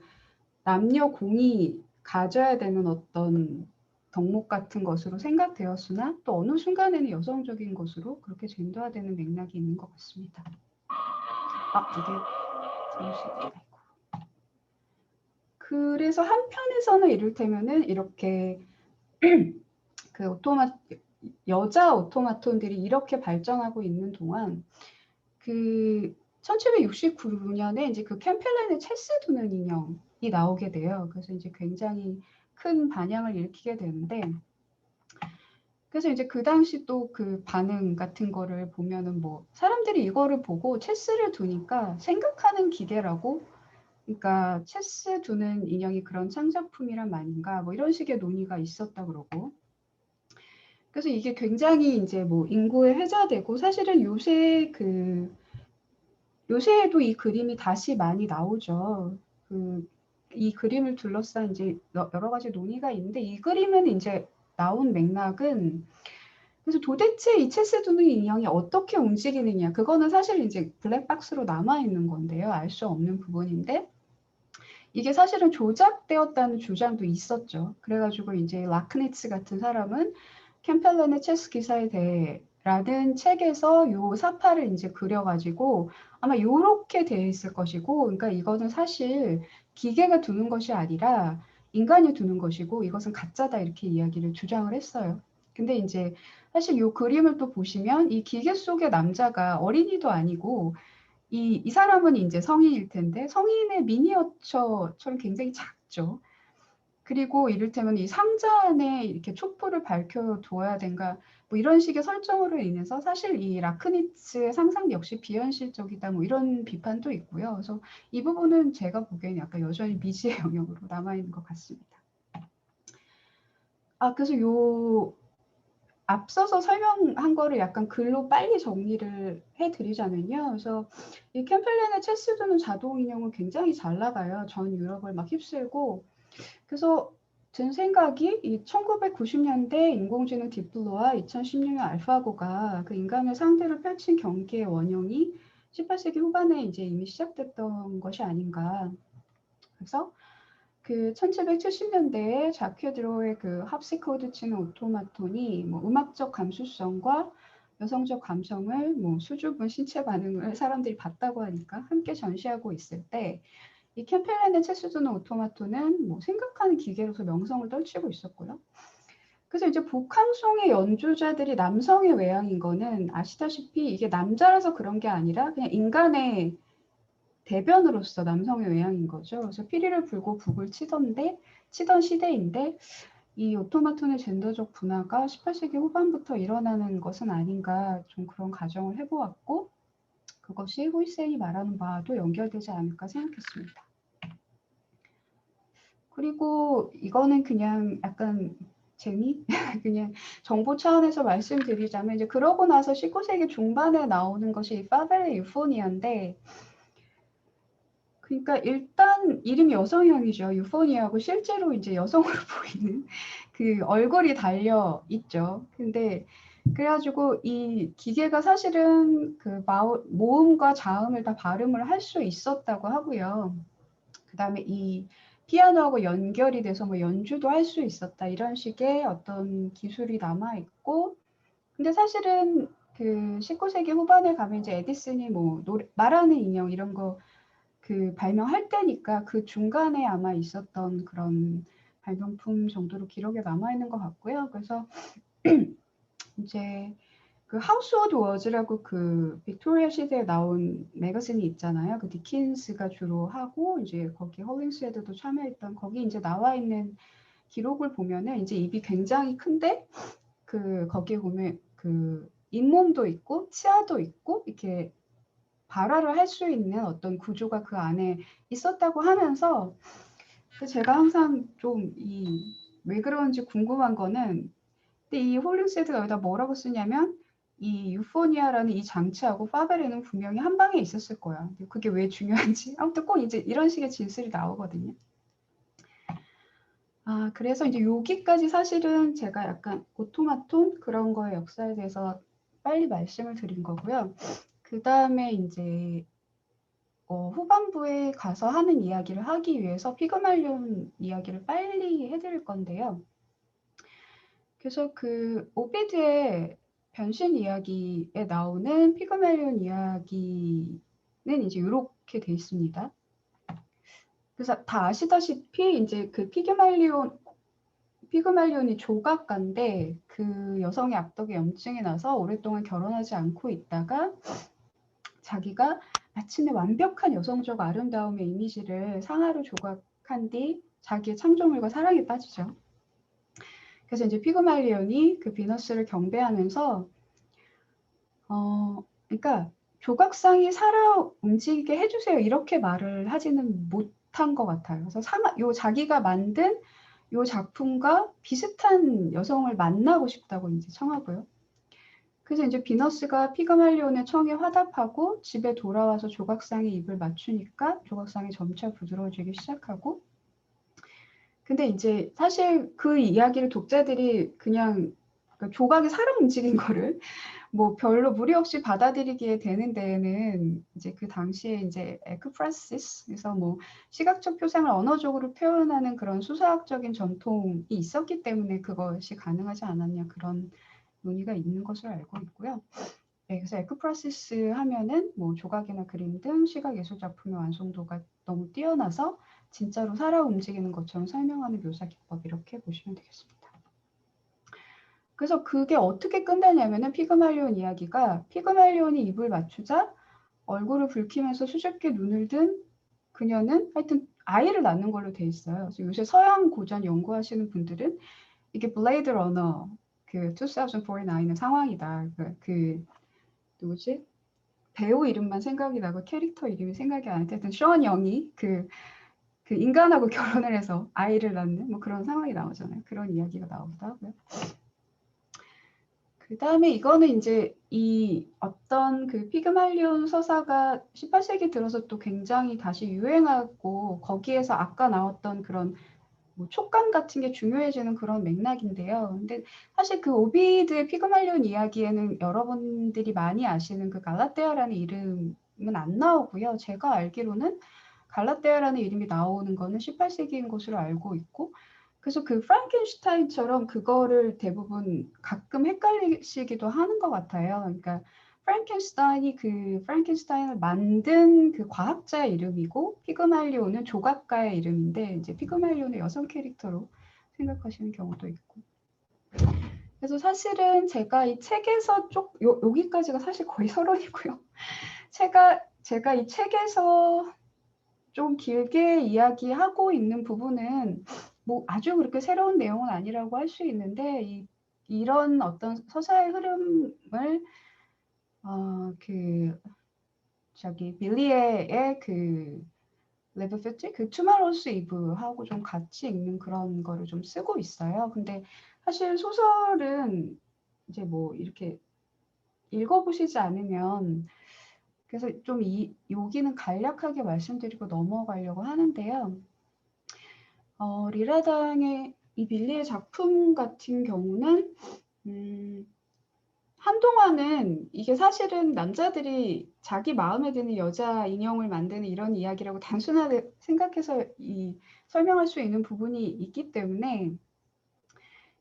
남녀 공이 가져야 되는 어떤 덕목 같은 것으로 생각되었으나 또 어느 순간에는 여성적인 것으로 그렇게 젠더화되는 맥락이 있는 것 같습니다. 이게 잠시 그래서 한편에서는 이를테면은 이렇게 그 여자 오토마톤들이 이렇게 발전하고 있는 동안 그 1769년에 이제 그 캠펠렌의 체스 두는 인형이 나오게 돼요. 그래서 이제 굉장히 큰 반향을 일으키게 되는데 그래서 이제 그 당시 또 그 반응 같은 거를 보면은 뭐 사람들이 이거를 보고 체스를 두니까 생각하는 기계라고 그러니까 체스 두는 인형이 그런 창작품이란 말인가 뭐 이런 식의 논의가 있었다 그러고 그래서 이게 굉장히 이제 뭐 인구에 회자되고 사실은 요새에도 이 그림이 다시 많이 나오죠. 이 그림을 둘러싼 이제 여러 가지 논의가 있는데 이 그림은 이제 나온 맥락은 그래서 도대체 이 체스 두는 인형이 어떻게 움직이느냐 그거는 사실 이제 블랙박스로 남아 있는 건데요. 알 수 없는 부분인데 이게 사실은 조작되었다는 주장도 있었죠. 그래가지고 이제 라크니츠 같은 사람은 캠펠렌의 체스 기사에 대해라는 책에서 요 사파를 이제 그려가지고 아마 요렇게 되어 있을 것이고, 그러니까 이거는 사실 기계가 두는 것이 아니라 인간이 두는 것이고 이것은 가짜다 이렇게 이야기를 주장을 했어요. 근데 이제 사실 요 그림을 또 보시면 이 기계 속의 남자가 어린이도 아니고 이 사람은 이제 성인일 텐데 성인의 미니어처처럼 굉장히 작죠. 그리고 이를테면 이 상자 안에 이렇게 촛불을 밝혀두어야 된가 뭐 이런 식의 설정으로 인해서 사실 이 라크니츠의 상상 역시 비현실적이다 뭐 이런 비판도 있고요. 그래서 이 부분은 제가 보기에는 약간 여전히 미지의 영역으로 남아있는 것 같습니다. 그래서 앞서서 설명한 거를 약간 글로 빨리 정리를 해드리자면요. 그래서 이 캠펠렌의 체스 두는 자동 인형은 굉장히 잘 나가요. 전 유럽을 막 휩쓸고. 그래서 든 생각이 이 1990년대 인공지능 딥블루와 2016년 알파고가 그 인간의 상대를 펼친 경기의 원형이 18세기 후반에 이제 이미 시작됐던 것이 아닌가. 그래서 그 1770년대에 자퀴드로의 그 합시코드 치는 오토마톤이 뭐 음악적 감수성과 여성적 감성을 뭐 수줍은 신체 반응을 사람들이 봤다고 하니까 함께 전시하고 있을 때 이 캠펠렌의 체스 두는 오토마톤은 뭐 생각하는 기계로서 명성을 떨치고 있었고요. 그래서 이제 복항송의 연주자들이 남성의 외향인 거는 아시다시피 이게 남자라서 그런 게 아니라 그냥 인간의 대변으로서 남성의 외향인 거죠. 그래서 피리를 불고 북을 치던 시대인데 이 오토마톤의 젠더적 분화가 18세기 후반부터 일어나는 것은 아닌가 좀 그런 가정을 해보았고 그것이 후이센이 말하는 바와도 연결되지 않을까 생각했습니다. 그리고 이거는 그냥 약간 재미? 그냥 정보 차원에서 말씀드리자면 이제 그러고 나서 19세기 중반에 나오는 것이 파벨의 유포니아인데 그러니까 일단 이름이 여성형이죠. 유포니아하고 실제로 이제 여성으로 보이는 그 얼굴이 달려 있죠. 근데 그래가지고 이 기계가 사실은 그 모음과 자음을 다 발음을 할 수 있었다고 하고요. 그 다음에 이 피아노하고 연결이 돼서 뭐 연주도 할 수 있었다 이런 식의 어떤 기술이 남아 있고 근데 사실은 그 19세기 후반에 가면 이제 에디슨이 뭐 말하는 인형 이런 거 그 발명할 때니까 그 중간에 아마 있었던 그런 발명품 정도로 기록에 남아 있는 것 같고요. 그래서 이제 그 하우스 오브 워즈라고 그 빅토리아 시대에 나온 매거진이 있잖아요. 그 디킨스가 주로 하고 이제 거기 홀링스웨드도 참여했던 거기 이제 나와 있는 기록을 보면은 이제 입이 굉장히 큰데 그 거기에 보면 그 잇몸도 있고 치아도 있고 이렇게 발화를 할 수 있는 어떤 구조가 그 안에 있었다고 하면서 제가 항상 좀 왜 그런지 궁금한 거는 근데 이 홀링스웨드가 여기다 뭐라고 쓰냐면 이 유포니아라는 이 장치하고 파벨에는 분명히 한 방에 있었을 거야. 근데 그게 왜 중요한지 아무튼 꼭 이제 이런 식의 진술이 나오거든요. 그래서 이제 여기까지 사실은 제가 약간 오토마톤 그런 거의 역사에 대해서 빨리 말씀을 드린 거고요. 그 다음에 이제 후반부에 가서 하는 이야기를 하기 위해서 피그말리온 이야기를 빨리 해드릴 건데요. 그래서 그 오비드의 변신 이야기에 나오는 피그말리온 이야기는 이제 이렇게 돼 있습니다. 그래서 다 아시다시피 이제 그 피그말리온이 조각가인데 그 여성의 악덕의 염증이 나서 오랫동안 결혼하지 않고 있다가 자기가 마침내 완벽한 여성적 아름다움의 이미지를 상하로 조각한 뒤 자기의 창조물과 사랑에 빠지죠. 그래서 이제 피그말리온이 그 비너스를 경배하면서 그러니까 조각상이 살아 움직이게 해주세요 이렇게 말을 하지는 못한 것 같아요. 그래서 자기가 만든 요 작품과 비슷한 여성을 만나고 싶다고 이제 청하고요. 그래서 이제 비너스가 피그말리온의 청에 화답하고 집에 돌아와서 조각상에 입을 맞추니까 조각상이 점차 부드러워지기 시작하고 근데 이제 사실 그 이야기를 독자들이 그냥 조각이 살아 움직인 거를 뭐 별로 무리 없이 받아들이게 되는 데에는 이제 그 당시에 이제 에크프라시스 그래서 뭐 시각적 표상을 언어적으로 표현하는 그런 수사학적인 전통이 있었기 때문에 그것이 가능하지 않았냐 그런 논의가 있는 것으로 알고 있고요. 네, 그래서 에크프라시스 하면은 뭐 조각이나 그림 등 시각 예술 작품의 완성도가 너무 뛰어나서 진짜로 살아 움직이는 것처럼 설명하는 묘사 기법 이렇게 보시면 되겠습니다. 그래서 그게 어떻게 끝나냐면은 피그말리온 이야기가 피그말리온이 입을 맞추자 얼굴을 붉히면서 수줍게 눈을 든 그녀는 하여튼 아이를 낳는 걸로 돼 있어요. 그래서 요새 서양 고전 연구하시는 분들은 이게 블레이드 러너 그 2049의 상황이다. 그 누구지? 배우 이름만 생각이 나고 캐릭터 이름이 생각이 안 나는데 하여튼 션 영이 그 인간하고 결혼을 해서 아이를 낳는 뭐 그런 상황이 나오잖아요. 그런 이야기가 나오기도 하고요. 그 다음에 이거는 이제 이 어떤 그 피그말리온 서사가 18세기 들어서 또 굉장히 다시 유행하고 거기에서 아까 나왔던 그런 뭐 촉감 같은 게 중요해지는 그런 맥락인데요. 근데 사실 그 오비드의 피그말리온 이야기에는 여러분들이 많이 아시는 그 갈라테아라는 이름은 안 나오고요. 제가 알기로는 갈라테아라는 이름이 나오는 거는 18세기인 것으로 알고 있고, 그래서 그 프랑켄슈타인처럼 그거를 대부분 가끔 헷갈리시기도 하는 것 같아요. 그러니까 프랑켄슈타인이 그 프랑켄슈타인을 만든 그 과학자의 이름이고, 피그말리온은 조각가의 이름인데, 이제 피그말리온의 여성 캐릭터로 생각하시는 경우도 있고. 그래서 사실은 제가 이 책에서 여기까지가 사실 거의 서론이고요. 제가 이 책에서 좀 길게 이야기하고 있는 부분은 뭐 아주 그렇게 새로운 내용은 아니라고 할 수 있는데, 이런 어떤 서사의 흐름을 빌리의 그 레브 50, 그 투마로우스 이브하고 좀 같이 읽는 그런 거를 좀 쓰고 있어요. 근데 사실 소설은 이제 뭐 이렇게 읽어보시지 않으면, 그래서 좀 여기는 간략하게 말씀드리고 넘어가려고 하는데요. 리라당의 이 빌리의 작품 같은 경우는 한동안은 이게 사실은 남자들이 자기 마음에 드는 여자 인형을 만드는 이런 이야기라고 단순하게 생각해서 설명할 수 있는 부분이 있기 때문에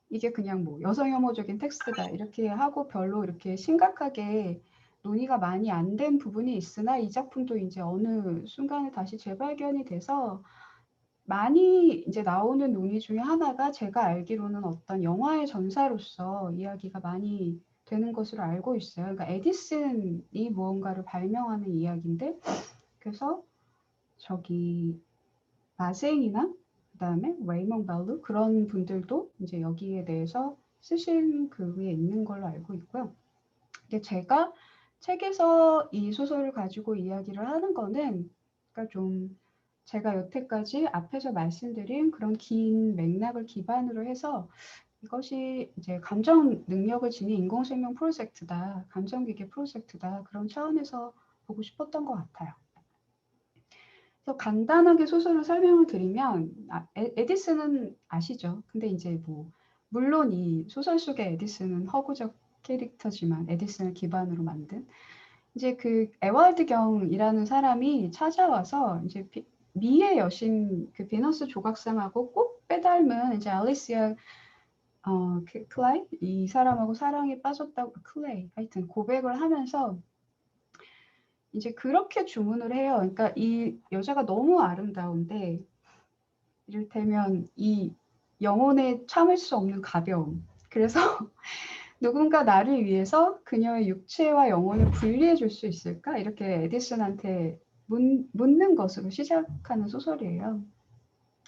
이게 그냥 뭐 여성 혐오적인 텍스트다 이렇게 하고 별로 이렇게 심각하게 논의가 많이 안 된 부분이 있으나, 이 작품도 이제 어느 순간에 다시 재발견이 돼서 많이 이제 나오는 논의 중에 하나가, 제가 알기로는 어떤 영화의 전사로서 이야기가 많이 되는 것으로 알고 있어요. 그러니까 에디슨이 무언가를 발명하는 이야기인데, 그래서 마생이나 그다음에 레이몽 발루 그런 분들도 이제 여기에 대해서 쓰신 글에 있는 걸로 알고 있고요. 근데 제가 책에서 이 소설을 가지고 이야기를 하는 거는, 그러니까 좀 제가 여태까지 앞에서 말씀드린 그런 긴 맥락을 기반으로 해서 이것이 이제 감정 능력을 지닌 인공생명 프로젝트다, 감정기계 프로젝트다, 그런 차원에서 보고 싶었던 것 같아요. 그래서 간단하게 소설을 설명을 드리면, 에디슨은 아시죠? 근데 이제 뭐 물론 이 소설 속의 에디슨은 허구적 캐릭터지만, 에디슨을 기반으로 만든 이제 그 에월드 경이라는 사람이 찾아와서 이제 미의 여신 그 비너스 조각상하고 꼭 빼닮은 이제 알리시아 클라이, 이 사람하고 사랑에 빠졌다고, 클레이 하여튼 고백을 하면서 이제 그렇게 주문을 해요. 그러니까 이 여자가 너무 아름다운데, 이를테면 이 영혼에 참을 수 없는 가벼움. 그래서 누군가 나를 위해서 그녀의 육체와 영혼을 분리해 줄 수 있을까? 이렇게 에디슨한테 묻는 것으로 시작하는 소설이에요.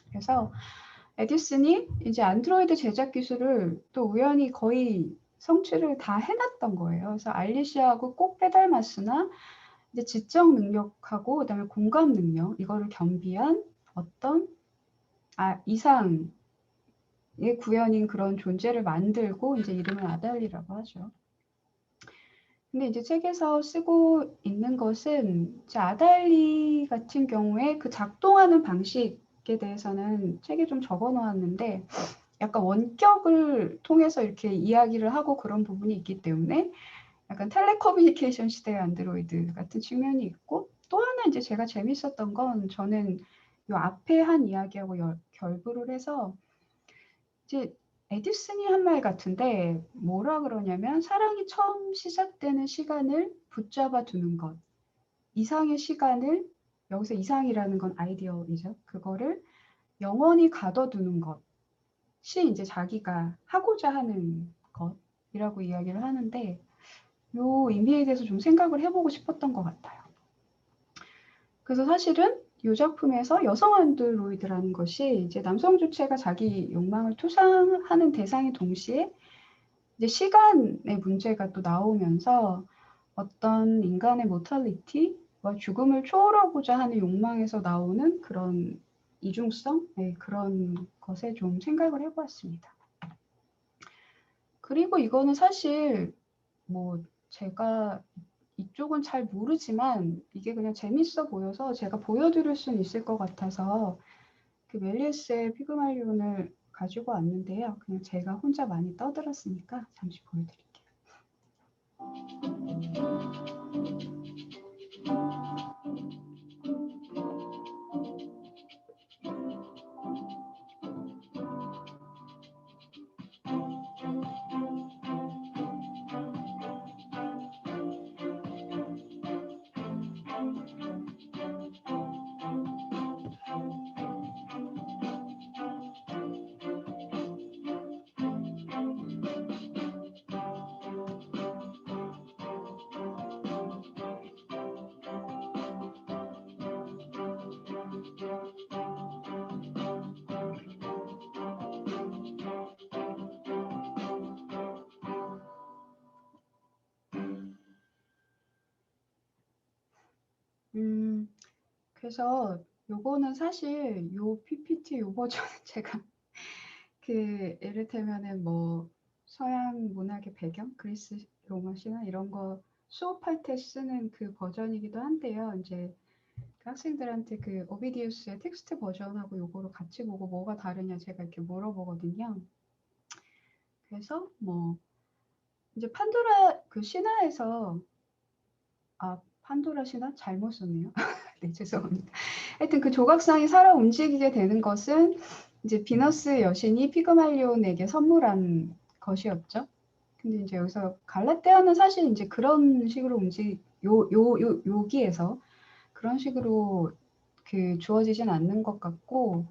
그래서 에디슨이 이제 안드로이드 제작 기술을 또 우연히 거의 성취를 다 해놨던 거예요. 그래서 알리시아하고 꼭 빼닮았으나 이제 지적 능력하고 그다음에 공감 능력, 이거를 겸비한 어떤 이상의 구현인 그런 존재를 만들고 이제 이름을 아달리라고 하죠. 근데 이제 책에서 쓰고 있는 것은, 이제 아달리 같은 경우에 그 작동하는 방식에 대해서는 책에 좀 적어 놓았는데, 약간 원격을 통해서 이렇게 이야기를 하고 그런 부분이 있기 때문에 약간 텔레커뮤니케이션 시대의 안드로이드 같은 측면이 있고, 또 하나 이제 제가 재밌었던 건, 저는 요 앞에 한 이야기하고 결부를 해서 이제 에디슨이 한 말 같은데, 뭐라 그러냐면 사랑이 처음 시작되는 시간을 붙잡아 두는 것, 이상의 시간을, 여기서 이상이라는 건 아이디어이죠. 그거를 영원히 가둬두는 것이 이제 자기가 하고자 하는 것이라고 이야기를 하는데, 요 의미에 대해서 좀 생각을 해보고 싶었던 것 같아요. 그래서 사실은 이 작품에서 여성 안드로이드라는 것이 이제 남성 주체가 자기 욕망을 투상하는 대상인 동시에 이제 시간의 문제가 또 나오면서 어떤 인간의 모탈리티와 죽음을 초월하고자 하는 욕망에서 나오는 그런 이중성, 그런 것에 좀 생각을 해보았습니다. 그리고 이거는 사실 뭐 제가 이쪽은 잘 모르지만 이게 그냥 재밌어 보여서 제가 보여드릴 수는 있을 것 같아서 그 멜리우스의 피그말리온을 가지고 왔는데요. 그냥 제가 혼자 많이 떠들었으니까 잠시 보여드릴게요. 그래서 요거는 사실 요 PPT 요 버전은 제가 그 예를 들면은 뭐 서양 문학의 배경, 그리스 로마 신화 이런 거 수업할 때 쓰는 그 버전이기도 한데요. 이제 그 학생들한테 그 오비디우스의 텍스트 버전하고 요거를 같이 보고 뭐가 다르냐 제가 이렇게 물어보거든요. 그래서 뭐 이제 판도라 그 신화에서 판도라 신화 잘못 썼네요. 네, 죄송합니다. 하여튼 그 조각상이 살아 움직이게 되는 것은 이제 비너스 여신이 피그말리온에게 선물한 것이었죠. 근데 이제 여기서 갈라테아는 사실 이제 그런 식으로 여기에서 그런 식으로 그 주어지진 않는 것 같고,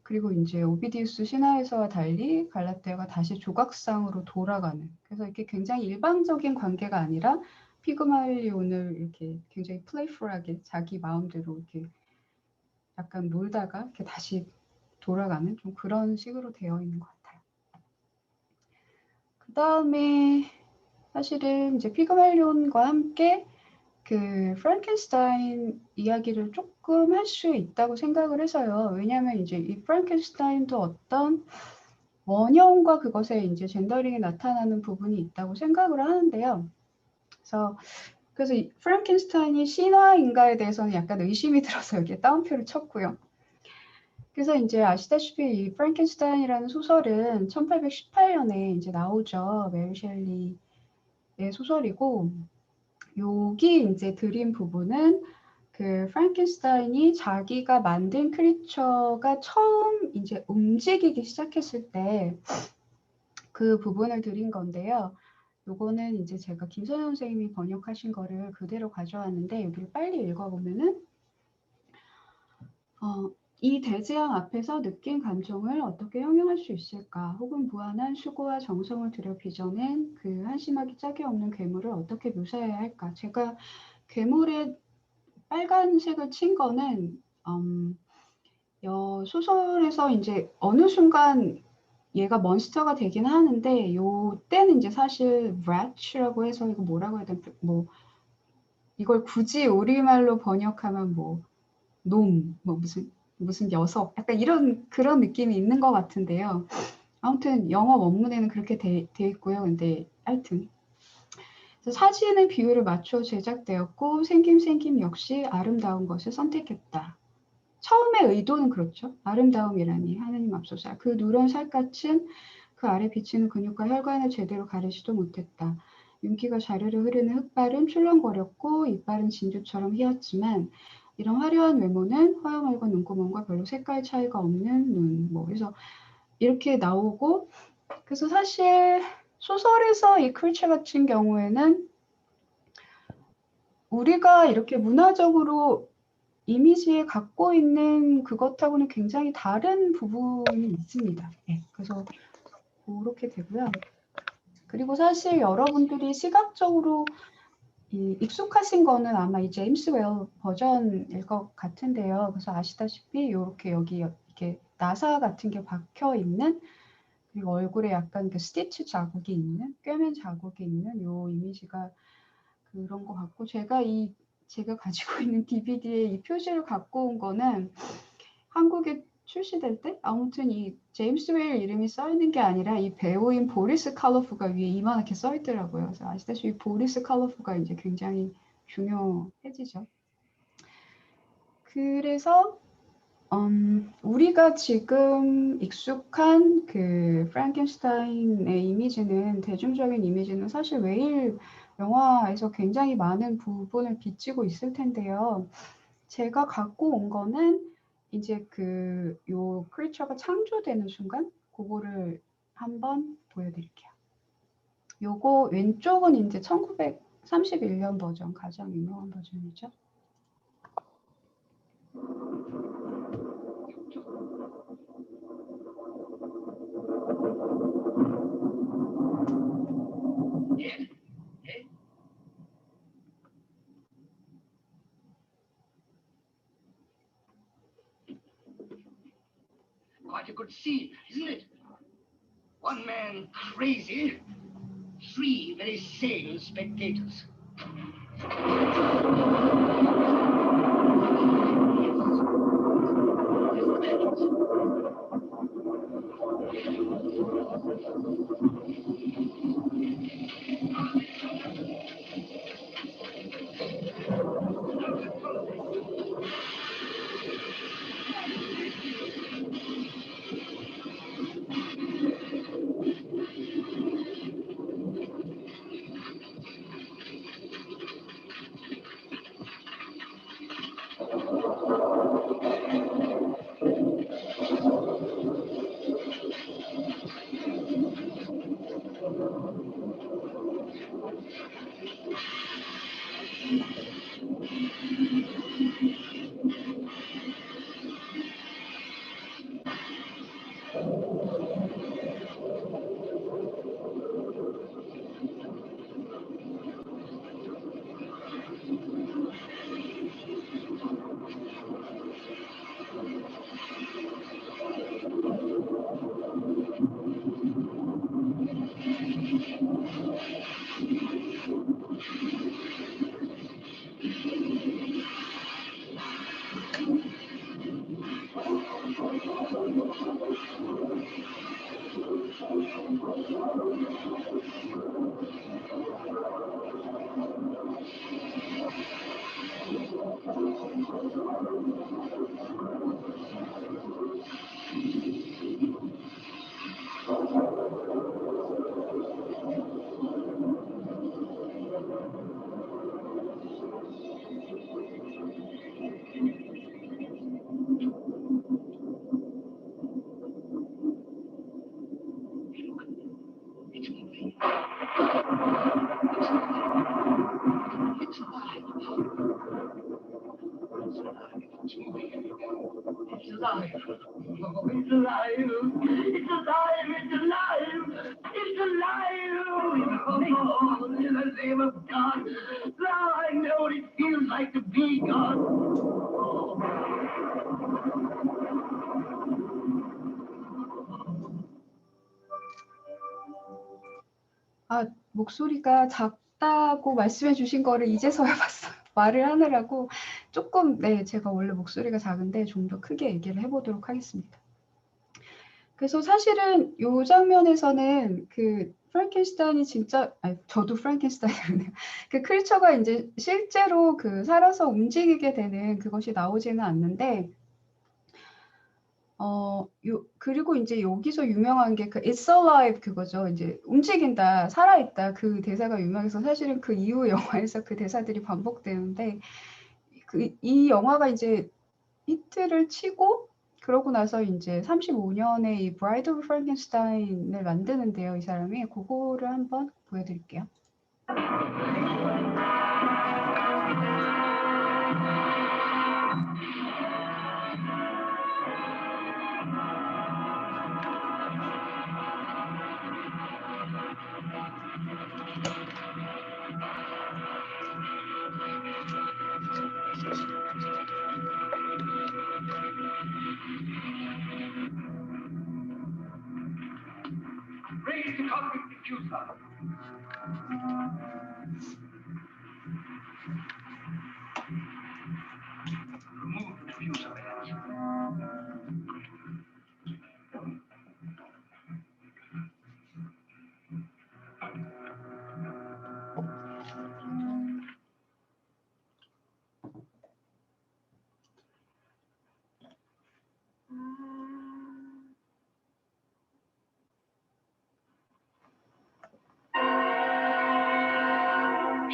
그리고 이제 오비디우스 신화에서와 달리 갈라테아가 다시 조각상으로 돌아가는, 그래서 이렇게 굉장히 일방적인 관계가 아니라 피그말리온을 이렇게 굉장히 플레이풀하게 자기 마음대로 이렇게 약간 놀다가 이렇게 다시 돌아가는 좀 그런 식으로 되어 있는 것 같아요. 그 다음에 사실은 이제 피그말리온과 함께 그 프랑켄슈타인 이야기를 조금 할 수 있다고 생각을 해서요. 왜냐하면 이제 이 프랑켄슈타인도 어떤 원형과 그것의 이제 젠더링이 나타나는 부분이 있다고 생각을 하는데요. 그래서 이 프랑켄슈타인이 신화인가에 대해서는 약간 의심이 들어서 여기에 따옴표를 쳤고요. 그래서 이제 아시다시피 이 프랑켄슈타인이라는 소설은 1818년에 이제 나오죠. 메리 셸리의 소설이고, 여기 이제 드린 부분은 그 프랑켄슈타인이 자기가 만든 크리처가 처음 이제 움직이기 시작했을 때 그 부분을 드린 건데요. 요거는 이제 제가 김선영 선생님이 번역하신 거를 그대로 가져왔는데 여기를 빨리 읽어보면은 이 대재앙 앞에서 느낀 감정을 어떻게 형용할 수 있을까? 혹은 무한한 수고와 정성을 들여 빚어낸 그 한심하기 짝이 없는 괴물을 어떻게 묘사해야 할까? 제가 괴물에 빨간색을 친 거는 소설에서 이제 어느 순간 얘가 몬스터가 되긴 하는데 요 때는 이제 사실 rat라고 해서 이거 뭐라고 해야 되나 뭐 이걸 굳이 우리말로 번역하면 뭐 놈, 뭐 무슨 녀석 약간 이런 그런 느낌이 있는 것 같은데요. 아무튼 영어 원문에는 그렇게 돼 있고요. 근데 하여튼 사진의 비율을 맞춰 제작되었고 생김 역시 아름다운 것을 선택했다. 처음에 의도는 그렇죠. 아름다움이라니 하느님 앞서서 그 누런 살갗은 그 아래 비치는 근육과 혈관을 제대로 가리지도 못했다. 윤기가 자르르 흐르는 흑발은 출렁거렸고 이빨은 진주처럼 휘었지만 이런 화려한 외모는 허여멀건 눈구멍과 별로 색깔 차이가 없는 눈. 뭐 그래서 이렇게 나오고, 그래서 사실 소설에서 이 크리처 같은 경우에는 우리가 이렇게 문화적으로 이미지에 갖고 있는 그것하고는 굉장히 다른 부분이 있습니다. 네, 그래서 그렇게 되고요. 그리고 사실 여러분들이 시각적으로 익숙하신 거는 아마 이 제임스 웰 버전일 것 같은데요. 그래서 아시다시피 이렇게 여기 이렇게 나사 같은 게 박혀 있는, 그리고 얼굴에 약간 그 스티치 자국이 있는, 꿰맨 자국이 있는 요 이미지가 그런 것 같고, 제가 가지고 있는 DVD에 이 표지를 갖고 온 거는 한국에 출시될 때 아무튼 이 제임스 웨일 이름이 써 있는 게 아니라 이 배우인 보리스 칼로프가 위에 이만하게 써 있더라고요. 그래서 아시다시피 보리스 칼로프가 이제 굉장히 중요해지죠. 그래서 우리가 지금 익숙한 그 프랑켄슈타인의 이미지는, 대중적인 이미지는 사실 웨일 영화에서 굉장히 많은 부분을 비치고 있을 텐데요. 제가 갖고 온 거는 이제 요 크리처가 창조되는 순간, 그거를 한번 보여드릴게요. 요거 왼쪽은 이제 1931년 버전, 가장 유명한 버전이죠. Quite a good scene, isn't it? One man crazy, three very sane spectators. It's moving. It's alive. It's alive. It's moving. It's alive. Oh, it's alive. It's alive. It's alive. It's alive. Oh, in the name of God. Now I know what it feels like to be God. Oh. 아, 목소리가 작다고 말씀해 주신 거를 이제서야 봤어요. 말을 하느라고 조금, 네, 제가 원래 목소리가 작은데 좀 더 크게 얘기를 해보도록 하겠습니다. 그래서 사실은 요 장면에서는 그 프랑켄슈타인이 진짜, 아니, 저도 프랑켄슈타인이네요. 그 크리처가 이제 실제로 그 살아서 움직이게 되는 그것이 나오지는 않는데, 그리고 이제 여기서 유명한 게 그 It's alive 그거죠. 이제 움직인다, 살아있다. 그 대사가 유명해서 사실은 그 이후 영화에서 그 대사들이 반복되는데, 이 영화가 이제 히트를 치고, 그러고 나서 이제 35년에 이 브라이드 오브 프랑켄슈타인을 만드는데요. 이 사람이 그거를 한번 보여드릴게요. Raise the cockpit diffuser. Remove the diffuser bands.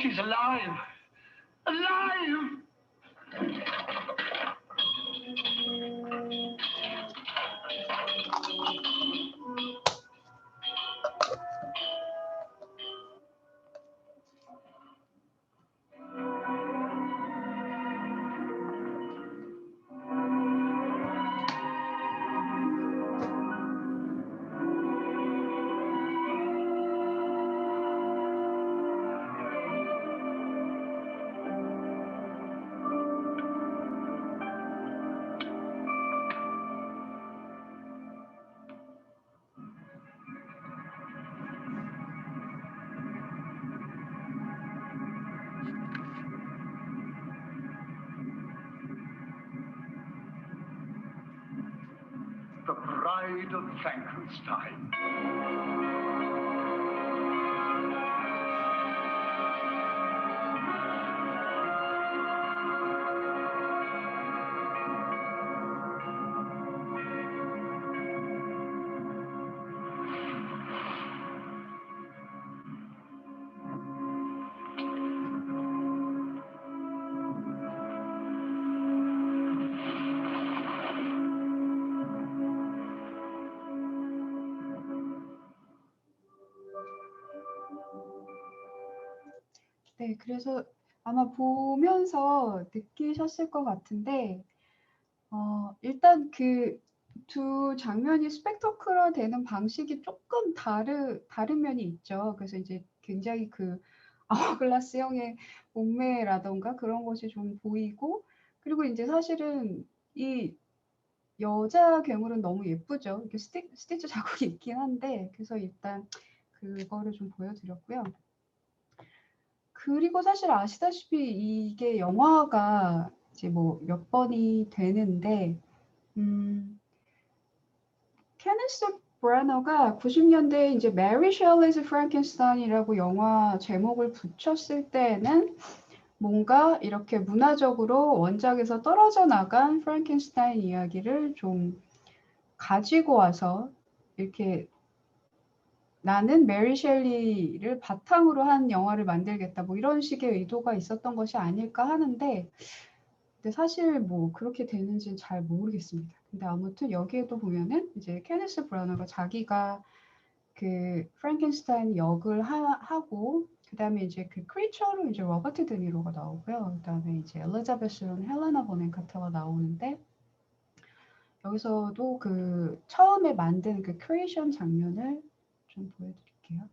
She's alive. Alive! The Bride of Frankenstein. 네, 그래서 아마 보면서 느끼셨을 것 같은데, 일단 그 두 장면이 스펙터클러 되는 방식이 조금 다른 면이 있죠. 그래서 이제 굉장히 그 아워글라스형의 몸매라던가 그런 것이 좀 보이고, 그리고 이제 사실은 이 여자 괴물은 너무 예쁘죠. 이렇게 스티치 자국이 있긴 한데, 그래서 일단 그거를 좀 보여드렸고요. 그리고 사실 아시다시피 이게 영화가 이제 뭐 몇 번이 되는데, 케네스 브라너가 90년대에 이제 메리 셸리's 프랑켄스타인이라고 영화 제목을 붙였을 때에는 뭔가 이렇게 문화적으로 원작에서 떨어져 나간 프랑켄스타인 이야기를 좀 가지고 와서 이렇게 나는 메리 셸리를 바탕으로 한 영화를 만들겠다, 뭐 이런 식의 의도가 있었던 것이 아닐까 하는데, 근데 사실 뭐 그렇게 되는지는 잘 모르겠습니다. 근데 아무튼 여기에도 보면은 이제 케네스 브라너가 자기가 그 프랑켄스타인 역을 하고, 그다음에 이제 그 크리처로 이제 로버트 드니로가 나오고요. 그다음에 이제 엘리자베스로는 헬레나 보넴 카터가 나오는데, 여기서도 그 처음에 만든 그 크리에이션 장면을 좀 보여드릴게요.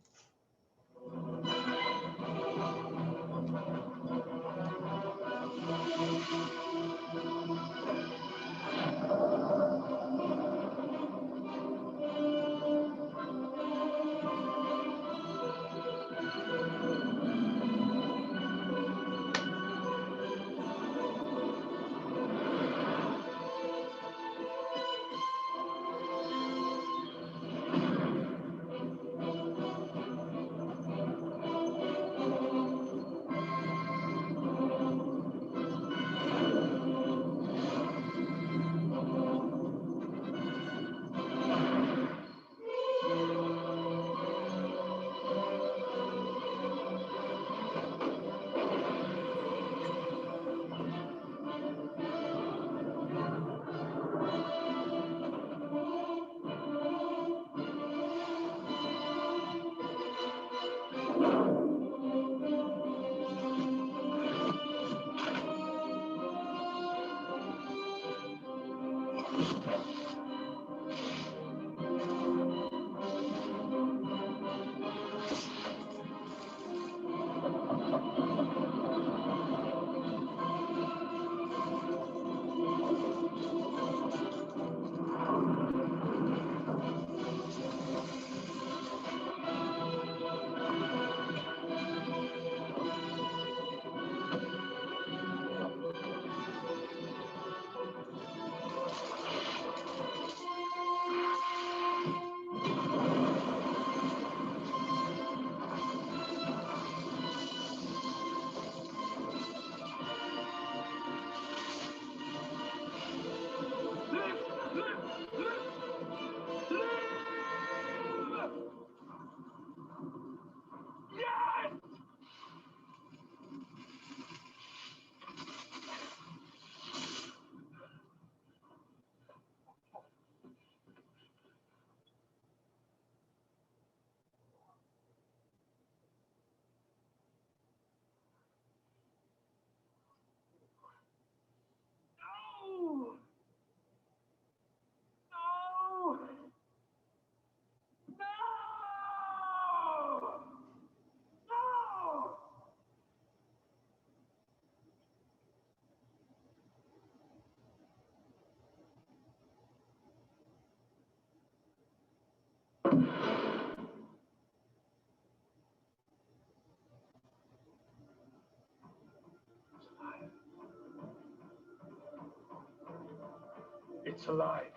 It's alive.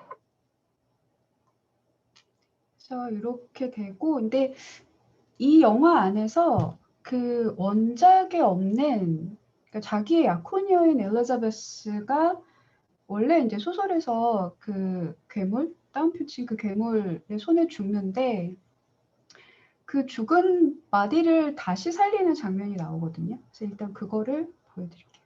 그래서 이렇게 되고, 근데 이 영화 안에서 그 원작에 없는, 그러니까 자기의 약혼녀인 엘리자베스가 원래 이제 소설에서 그 괴물, 다운표 친 그 괴물의 손에 죽는데 그 죽은 마디를 다시 살리는 장면이 나오거든요. 그래서 일단 그거를 보여드릴게요.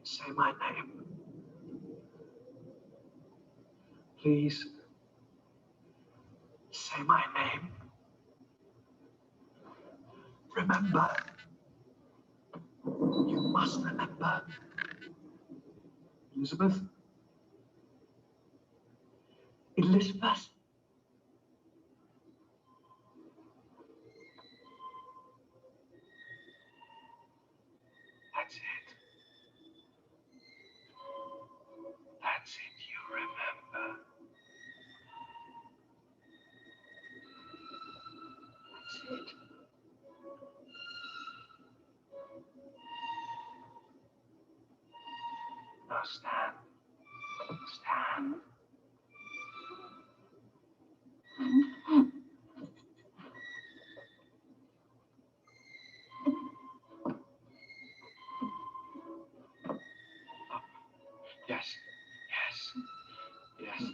Say my name. Please. Say my name. Remember. You must remember. Elizabeth? Elizabeth? That's it. That's it, you remember. That's it. Now stand. Stand. Yes. Yes. Yes.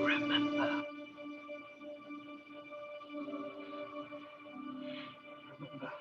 Remember. Remember.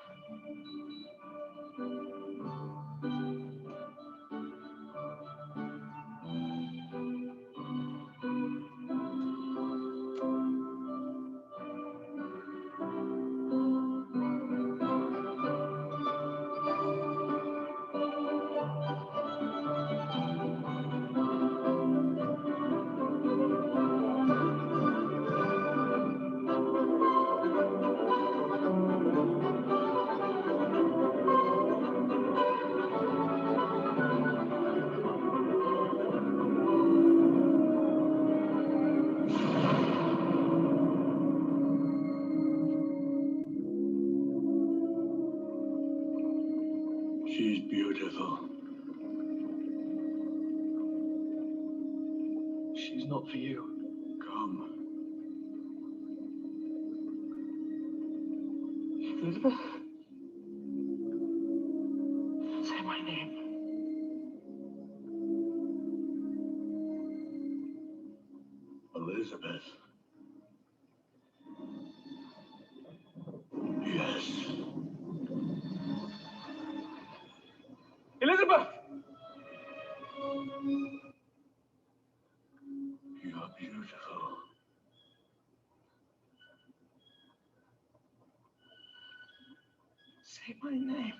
She's beautiful. She's not for you. Come. Elizabeth? Say my name. Elizabeth. Yes. Elizabeth! You're beautiful. Say my name.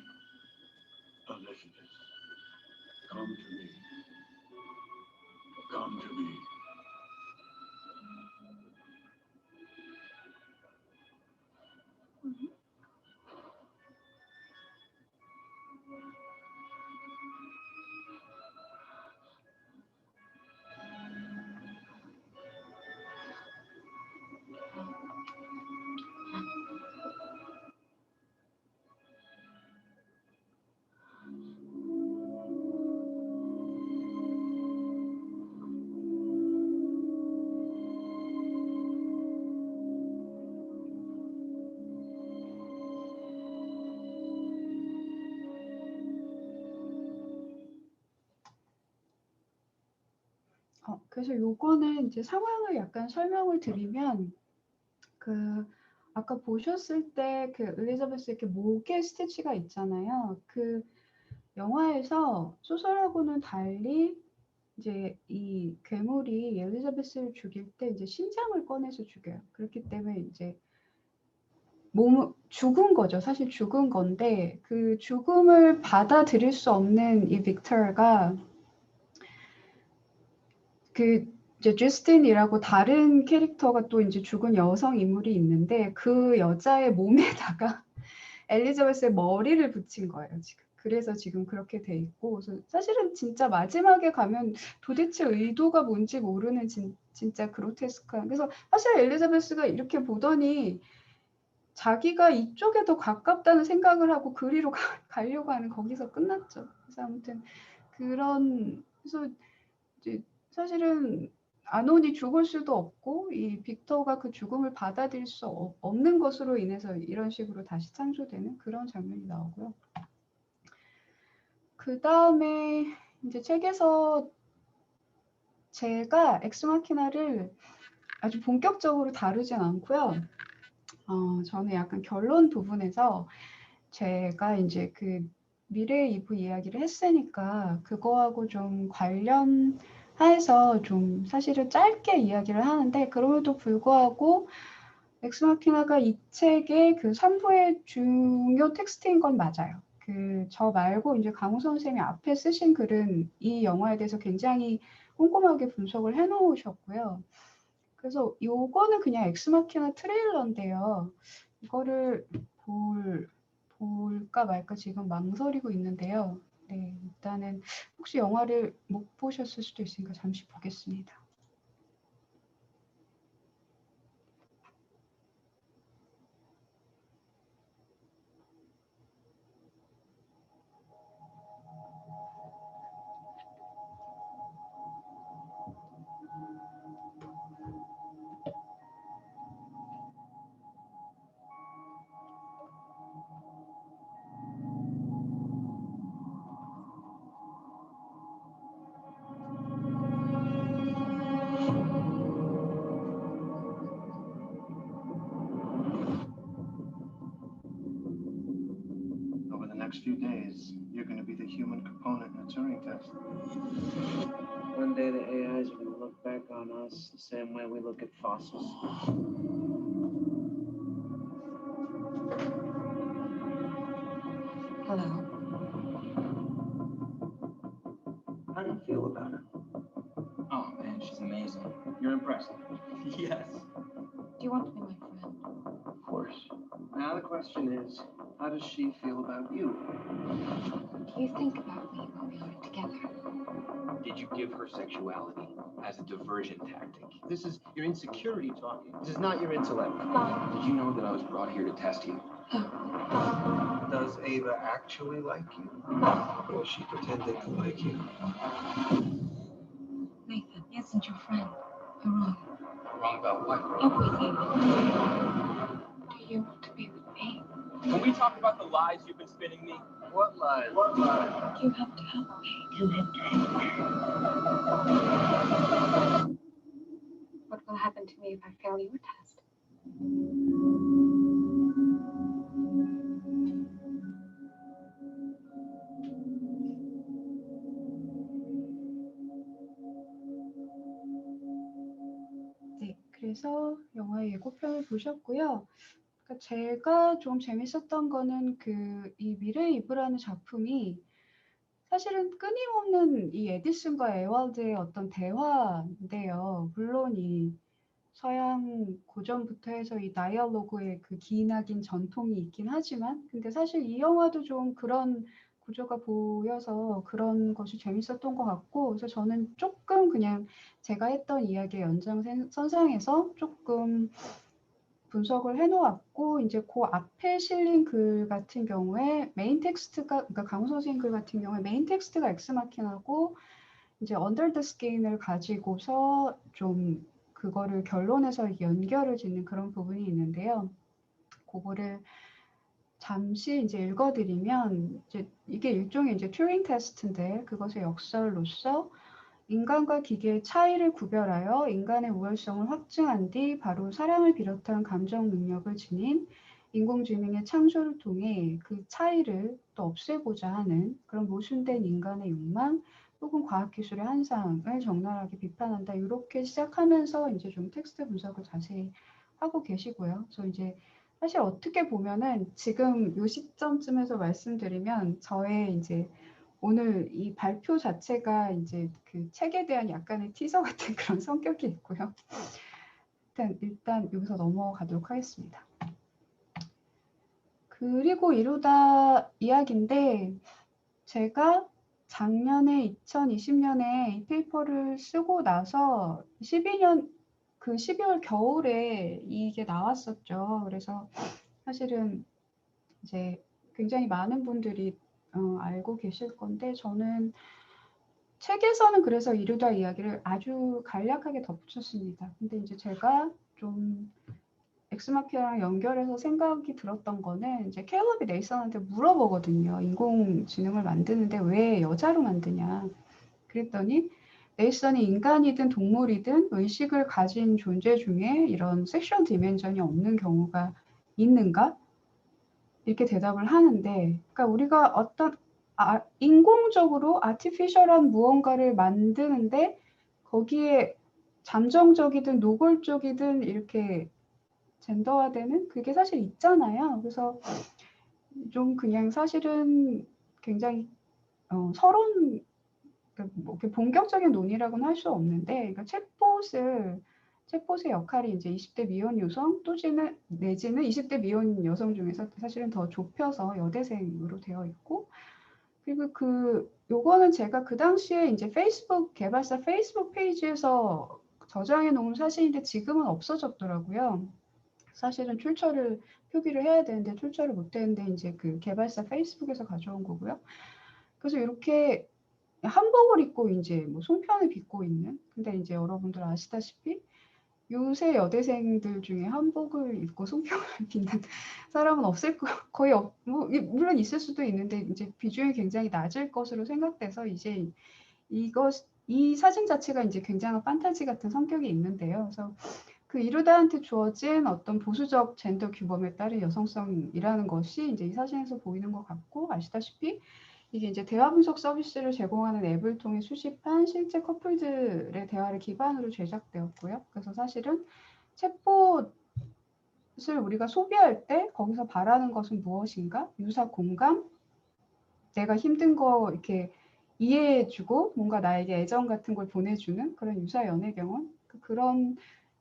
Elizabeth. Come to me. Come to me. 그래서 요거는 이제 상황을 약간 설명을 드리면 그 아까 보셨을 때 그 엘리자베스 이렇게 목에 스티치가 있잖아요. 그 영화에서 소설하고는 달리 이제 이 괴물이 엘리자베스를 죽일 때 이제 심장을 꺼내서 죽여요. 그렇기 때문에 이제 죽은 거죠. 사실 죽은 건데 그 죽음을 받아들일 수 없는 이 빅터가 그 이제 주스틴이라고 다른 캐릭터가 또 이제 죽은 여성 인물이 있는데 그 여자의 몸에다가 엘리자베스의 머리를 붙인 거예요, 지금. 그래서 지금 그렇게 돼 있고, 그래서 사실은 진짜 마지막에 가면 도대체 의도가 뭔지 모르는 진짜 그로테스크한. 그래서 사실 엘리자베스가 이렇게 보더니 자기가 이쪽에 더 가깝다는 생각을 하고 그리로 가려고 하는 거기서 끝났죠. 그래서 아무튼 그래서 이제 사실은 아논이 죽을 수도 없고 이 빅터가 그 죽음을 받아들일 수 없는 것으로 인해서 이런 식으로 다시 창조되는 그런 장면이 나오고요. 그 다음에 이제 책에서 제가 엑스마키나를 아주 본격적으로 다루진 않고요. 저는 약간 결론 부분에서 제가 이제 그 미래의 이브 이야기를 했으니까 그거하고 좀 관련해서 좀 사실은 짧게 이야기를 하는데 그럼에도 불구하고 엑스마키나가 이 책의 그 3부의 중요 텍스트인 건 맞아요. 저 말고 이제 강우 선생님이 앞에 쓰신 글은 이 영화에 대해서 굉장히 꼼꼼하게 분석을 해놓으셨고요. 그래서 요거는 그냥 엑스마키나 트레일러인데요. 이거를 볼까 말까 지금 망설이고 있는데요. 네, 일단은 혹시 영화를 못 보셨을 수도 있으니까 잠시 보겠습니다. Over the next few days, you're going to be the human component in a Turing test. One day the AIs are going to look back on us the same way we look at fossils. Hello. How do you feel about her? Oh man, she's amazing. You're impressed. Yes. Do you want to be my friend? Of course. Now the question is, how does she feel about you? Do you think about me when we are together? Did you give her sexuality as a diversion tactic? This is your insecurity talking. This is not your intellect. Mom. Did you know that I was brought here to test you? Does Ava actually like you? Or is she pretending to like you? Nathan isn't your friend. You're wrong. Wrong about what? Everything. Do you want to be with me? Can we talk about the lies you've been spinning me? What lies? What lies? You have to help me. You have to help me. What will happen to me if I fail your test? 네, 그래서 영화의 예고편을 보셨고요. 그러니까 제가 좀 재밌었던 거는 이 미래의 이브라는 작품이 사실은 끊임없는 이 에디슨과 에월드의 어떤 대화인데요. 물론 이 서양 고전부터 해서 이 다이얼로그의 그 기나긴 전통이 있긴 하지만 근데 사실 이 영화도 좀 그런 구조가 보여서 그런 것이 재밌었던 것 같고 그래서 저는 조금 그냥 제가 했던 이야기의 연장선상에서 조금 분석을 해놓았고 이제 그 앞에 실린 글 같은 경우에 메인 텍스트가 그러니까 강우 선생님 글 같은 경우에 메인 텍스트가 엑스마키나고 이제 언더 더 스케인을 가지고서 좀 그거를 결론에서 연결을 짓는 그런 부분이 있는데요. 그거를 잠시 이제 읽어드리면 이제 이게 일종의 이제 튜링 테스트인데 그것의 역설로서 인간과 기계의 차이를 구별하여 인간의 우월성을 확증한 뒤 바로 사랑을 비롯한 감정 능력을 지닌 인공지능의 창조를 통해 그 차이를 또 없애고자 하는 그런 모순된 인간의 욕망 혹은 과학기술의 한상을 적나라하게 비판한다. 이렇게 시작하면서 이제 좀 텍스트 분석을 자세히 하고 계시고요. 그래서 이제 사실 어떻게 보면은 지금 요 시점쯤에서 말씀드리면 저의 이제 오늘 이 발표 자체가 이제 그 책에 대한 약간의 티저 같은 그런 성격이 있고요. 일단 여기서 넘어가도록 하겠습니다. 그리고 이루다 이야기인데 제가 작년에 2020년에 이 페이퍼를 쓰고 나서 12년 그 12월 겨울에 이게 나왔었죠. 그래서 사실은 이제 굉장히 많은 분들이 알고 계실 건데 저는 책에서는 그래서 이루다 이야기를 아주 간략하게 덧붙였습니다. 근데 이제 제가 좀 엑스마키아랑 연결해서 생각이 들었던 거는 이제 캘럽이 네이선한테 물어보거든요. 인공지능을 만드는데 왜 여자로 만드냐. 그랬더니 네이선이 인간이든 동물이든 의식을 가진 존재 중에 이런 섹슈얼 디멘전이 없는 경우가 있는가? 이렇게 대답을 하는데, 그러니까 우리가 어떤 인공적으로 아티피셜한 무언가를 만드는데 거기에 잠정적이든 노골적이든 이렇게 젠더화되는 그게 사실 있잖아요. 그래서 좀 그냥 사실은 굉장히 서론 뭐 이렇게 본격적인 논의라고는 할 수 없는데, 그러니까 챗봇의 역할이 이제 20대 미혼 여성 내지는 20대 미혼 여성 중에서 사실은 더 좁혀서 여대생으로 되어 있고, 그리고 요거는 제가 그 당시에 이제 개발사 페이스북 페이지에서 저장해 놓은 사진인데 지금은 없어졌더라고요. 사실은 출처를 표기를 해야 되는데 출처를 못 했는데 이제 그 개발사 페이스북에서 가져온 거고요. 그래서 이렇게 한복을 입고 이제 뭐 송편을 빚고 있는, 근데 이제 여러분들 아시다시피 요새 여대생들 중에 한복을 입고 송편을 빚는 사람은 없을 거 거의 뭐 물론 있을 수도 있는데 이제 비중이 굉장히 낮을 것으로 생각돼서 이제 이 사진 자체가 이제 굉장한 판타지 같은 성격이 있는데요. 그래서 그 이루다한테 주어진 어떤 보수적 젠더 규범에 따른 여성성이라는 것이 이제 이 사진에서 보이는 것 같고, 아시다시피 이게 이제 대화 분석 서비스를 제공하는 앱을 통해 수집한 실제 커플들의 대화를 기반으로 제작되었고요. 그래서 사실은 챗봇을 우리가 소비할 때 거기서 바라는 것은 무엇인가? 유사 공감, 내가 힘든 거 이렇게 이해해주고 뭔가 나에게 애정 같은 걸 보내주는 그런 유사 연애 경험,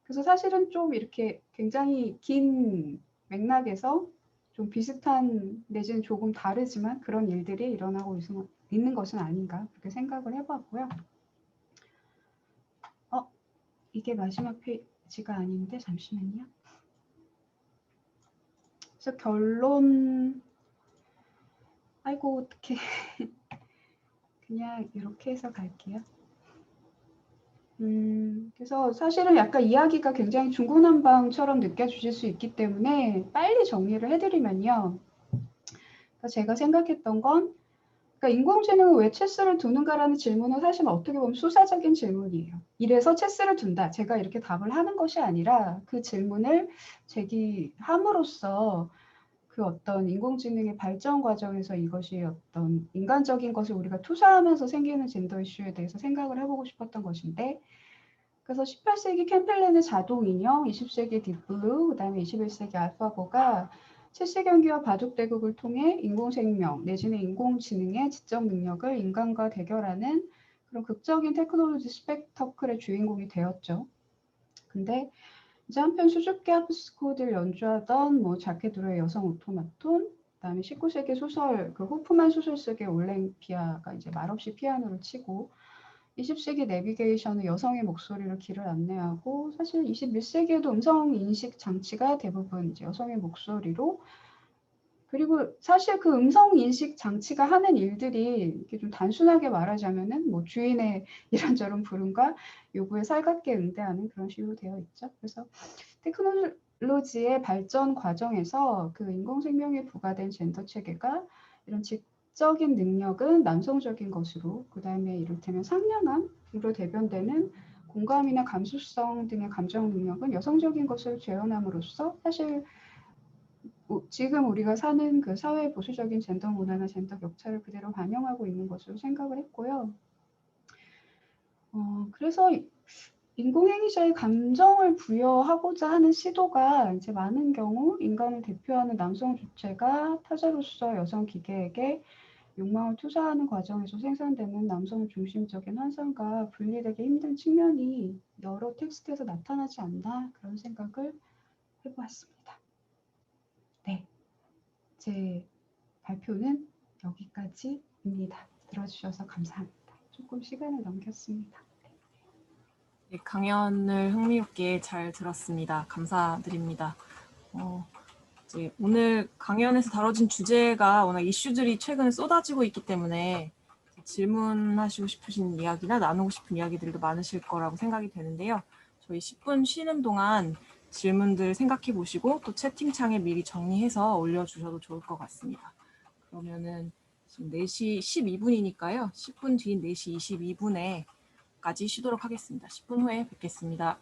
그래서 사실은 좀 이렇게 굉장히 긴 맥락에서 좀 비슷한 내지는 조금 다르지만 그런 일들이 일어나고 있는 것은 아닌가 그렇게 생각을 해봤고요. 이게 마지막 페이지가 아닌데 잠시만요. 그래서 결론, 아이고 어떡해. 그냥 이렇게 해서 갈게요. 그래서 사실은 약간 이야기가 굉장히 중구난방처럼 느껴지실 수 있기 때문에 빨리 정리를 해드리면요. 그러니까 제가 생각했던 건, 그러니까 인공지능은 왜 체스를 두는가라는 질문은 사실 어떻게 보면 수사적인 질문이에요. 이래서 체스를 둔다. 제가 이렇게 답을 하는 것이 아니라 그 질문을 제기함으로써 그 어떤 인공지능의 발전 과정에서 이것이 어떤 인간적인 것을 우리가 투사하면서 생기는 젠더 이슈에 대해서 생각을 해보고 싶었던 것인데, 그래서 18세기 캠펠렌의 자동인형, 20세기 딥블루, 그 다음에 21세기 알파고가 체스 경기와 바둑 대국을 통해 인공생명 내지는 인공지능의 지적 능력을 인간과 대결하는 그런 극적인 테크놀로지 스펙터클의 주인공이 되었죠. 근데 이제 한편 수줍게 하프스코드를 연주하던 뭐 자케드로의 여성 오토마톤, 그다음에 19세기 소설 그 호프만 소설 속의 올랭피아가 이제 말없이 피아노를 치고, 20세기 내비게이션은 여성의 목소리로 길을 안내하고, 사실 21세기에도 음성 인식 장치가 대부분 이제 여성의 목소리로, 그리고 사실 그 음성 인식 장치가 하는 일들이 이렇게 좀 단순하게 말하자면은 뭐 주인의 이런저런 부름과 요구에 살갑게 응대하는 그런 식으로 되어 있죠. 그래서 테크놀로지의 발전 과정에서 그 인공생명에 부과된 젠더 체계가 이런 지적인 능력은 남성적인 것으로, 그 다음에 이를테면 상냥함으로 대변되는 공감이나 감수성 등의 감정 능력은 여성적인 것을 재현함으로써 사실 지금 우리가 사는 그 사회 보수적인 젠더 문화나 젠더 격차를 그대로 반영하고 있는 것으로 생각을 했고요. 그래서 인공행위자의 감정을 부여하고자 하는 시도가 이제 많은 경우 인간을 대표하는 남성 주체가 타자로서 여성 기계에게 욕망을 투사하는 과정에서 생산되는 남성 중심적인 환상과 분리되기 힘든 측면이 여러 텍스트에서 나타나지 않나 그런 생각을 해보았습니다. 네, 제 발표는 여기까지입니다. 들어주셔서 감사합니다. 조금 시간을 넘겼습니다. 네, 강연을 흥미롭게 잘 들었습니다. 감사드립니다. 이제 오늘 강연에서 다뤄진 주제가 워낙 이슈들이 최근에 쏟아지고 있기 때문에 질문하시고 싶으신 이야기나 나누고 싶은 이야기들도 많으실 거라고 생각이 되는데요. 저희 10분 쉬는 동안 질문들 생각해 보시고 또 채팅창에 미리 정리해서 올려주셔도 좋을 것 같습니다. 그러면은 지금 4시 12분이니까요. 10분 뒤인 4시 22분에까지 쉬도록 하겠습니다. 10분 후에 뵙겠습니다.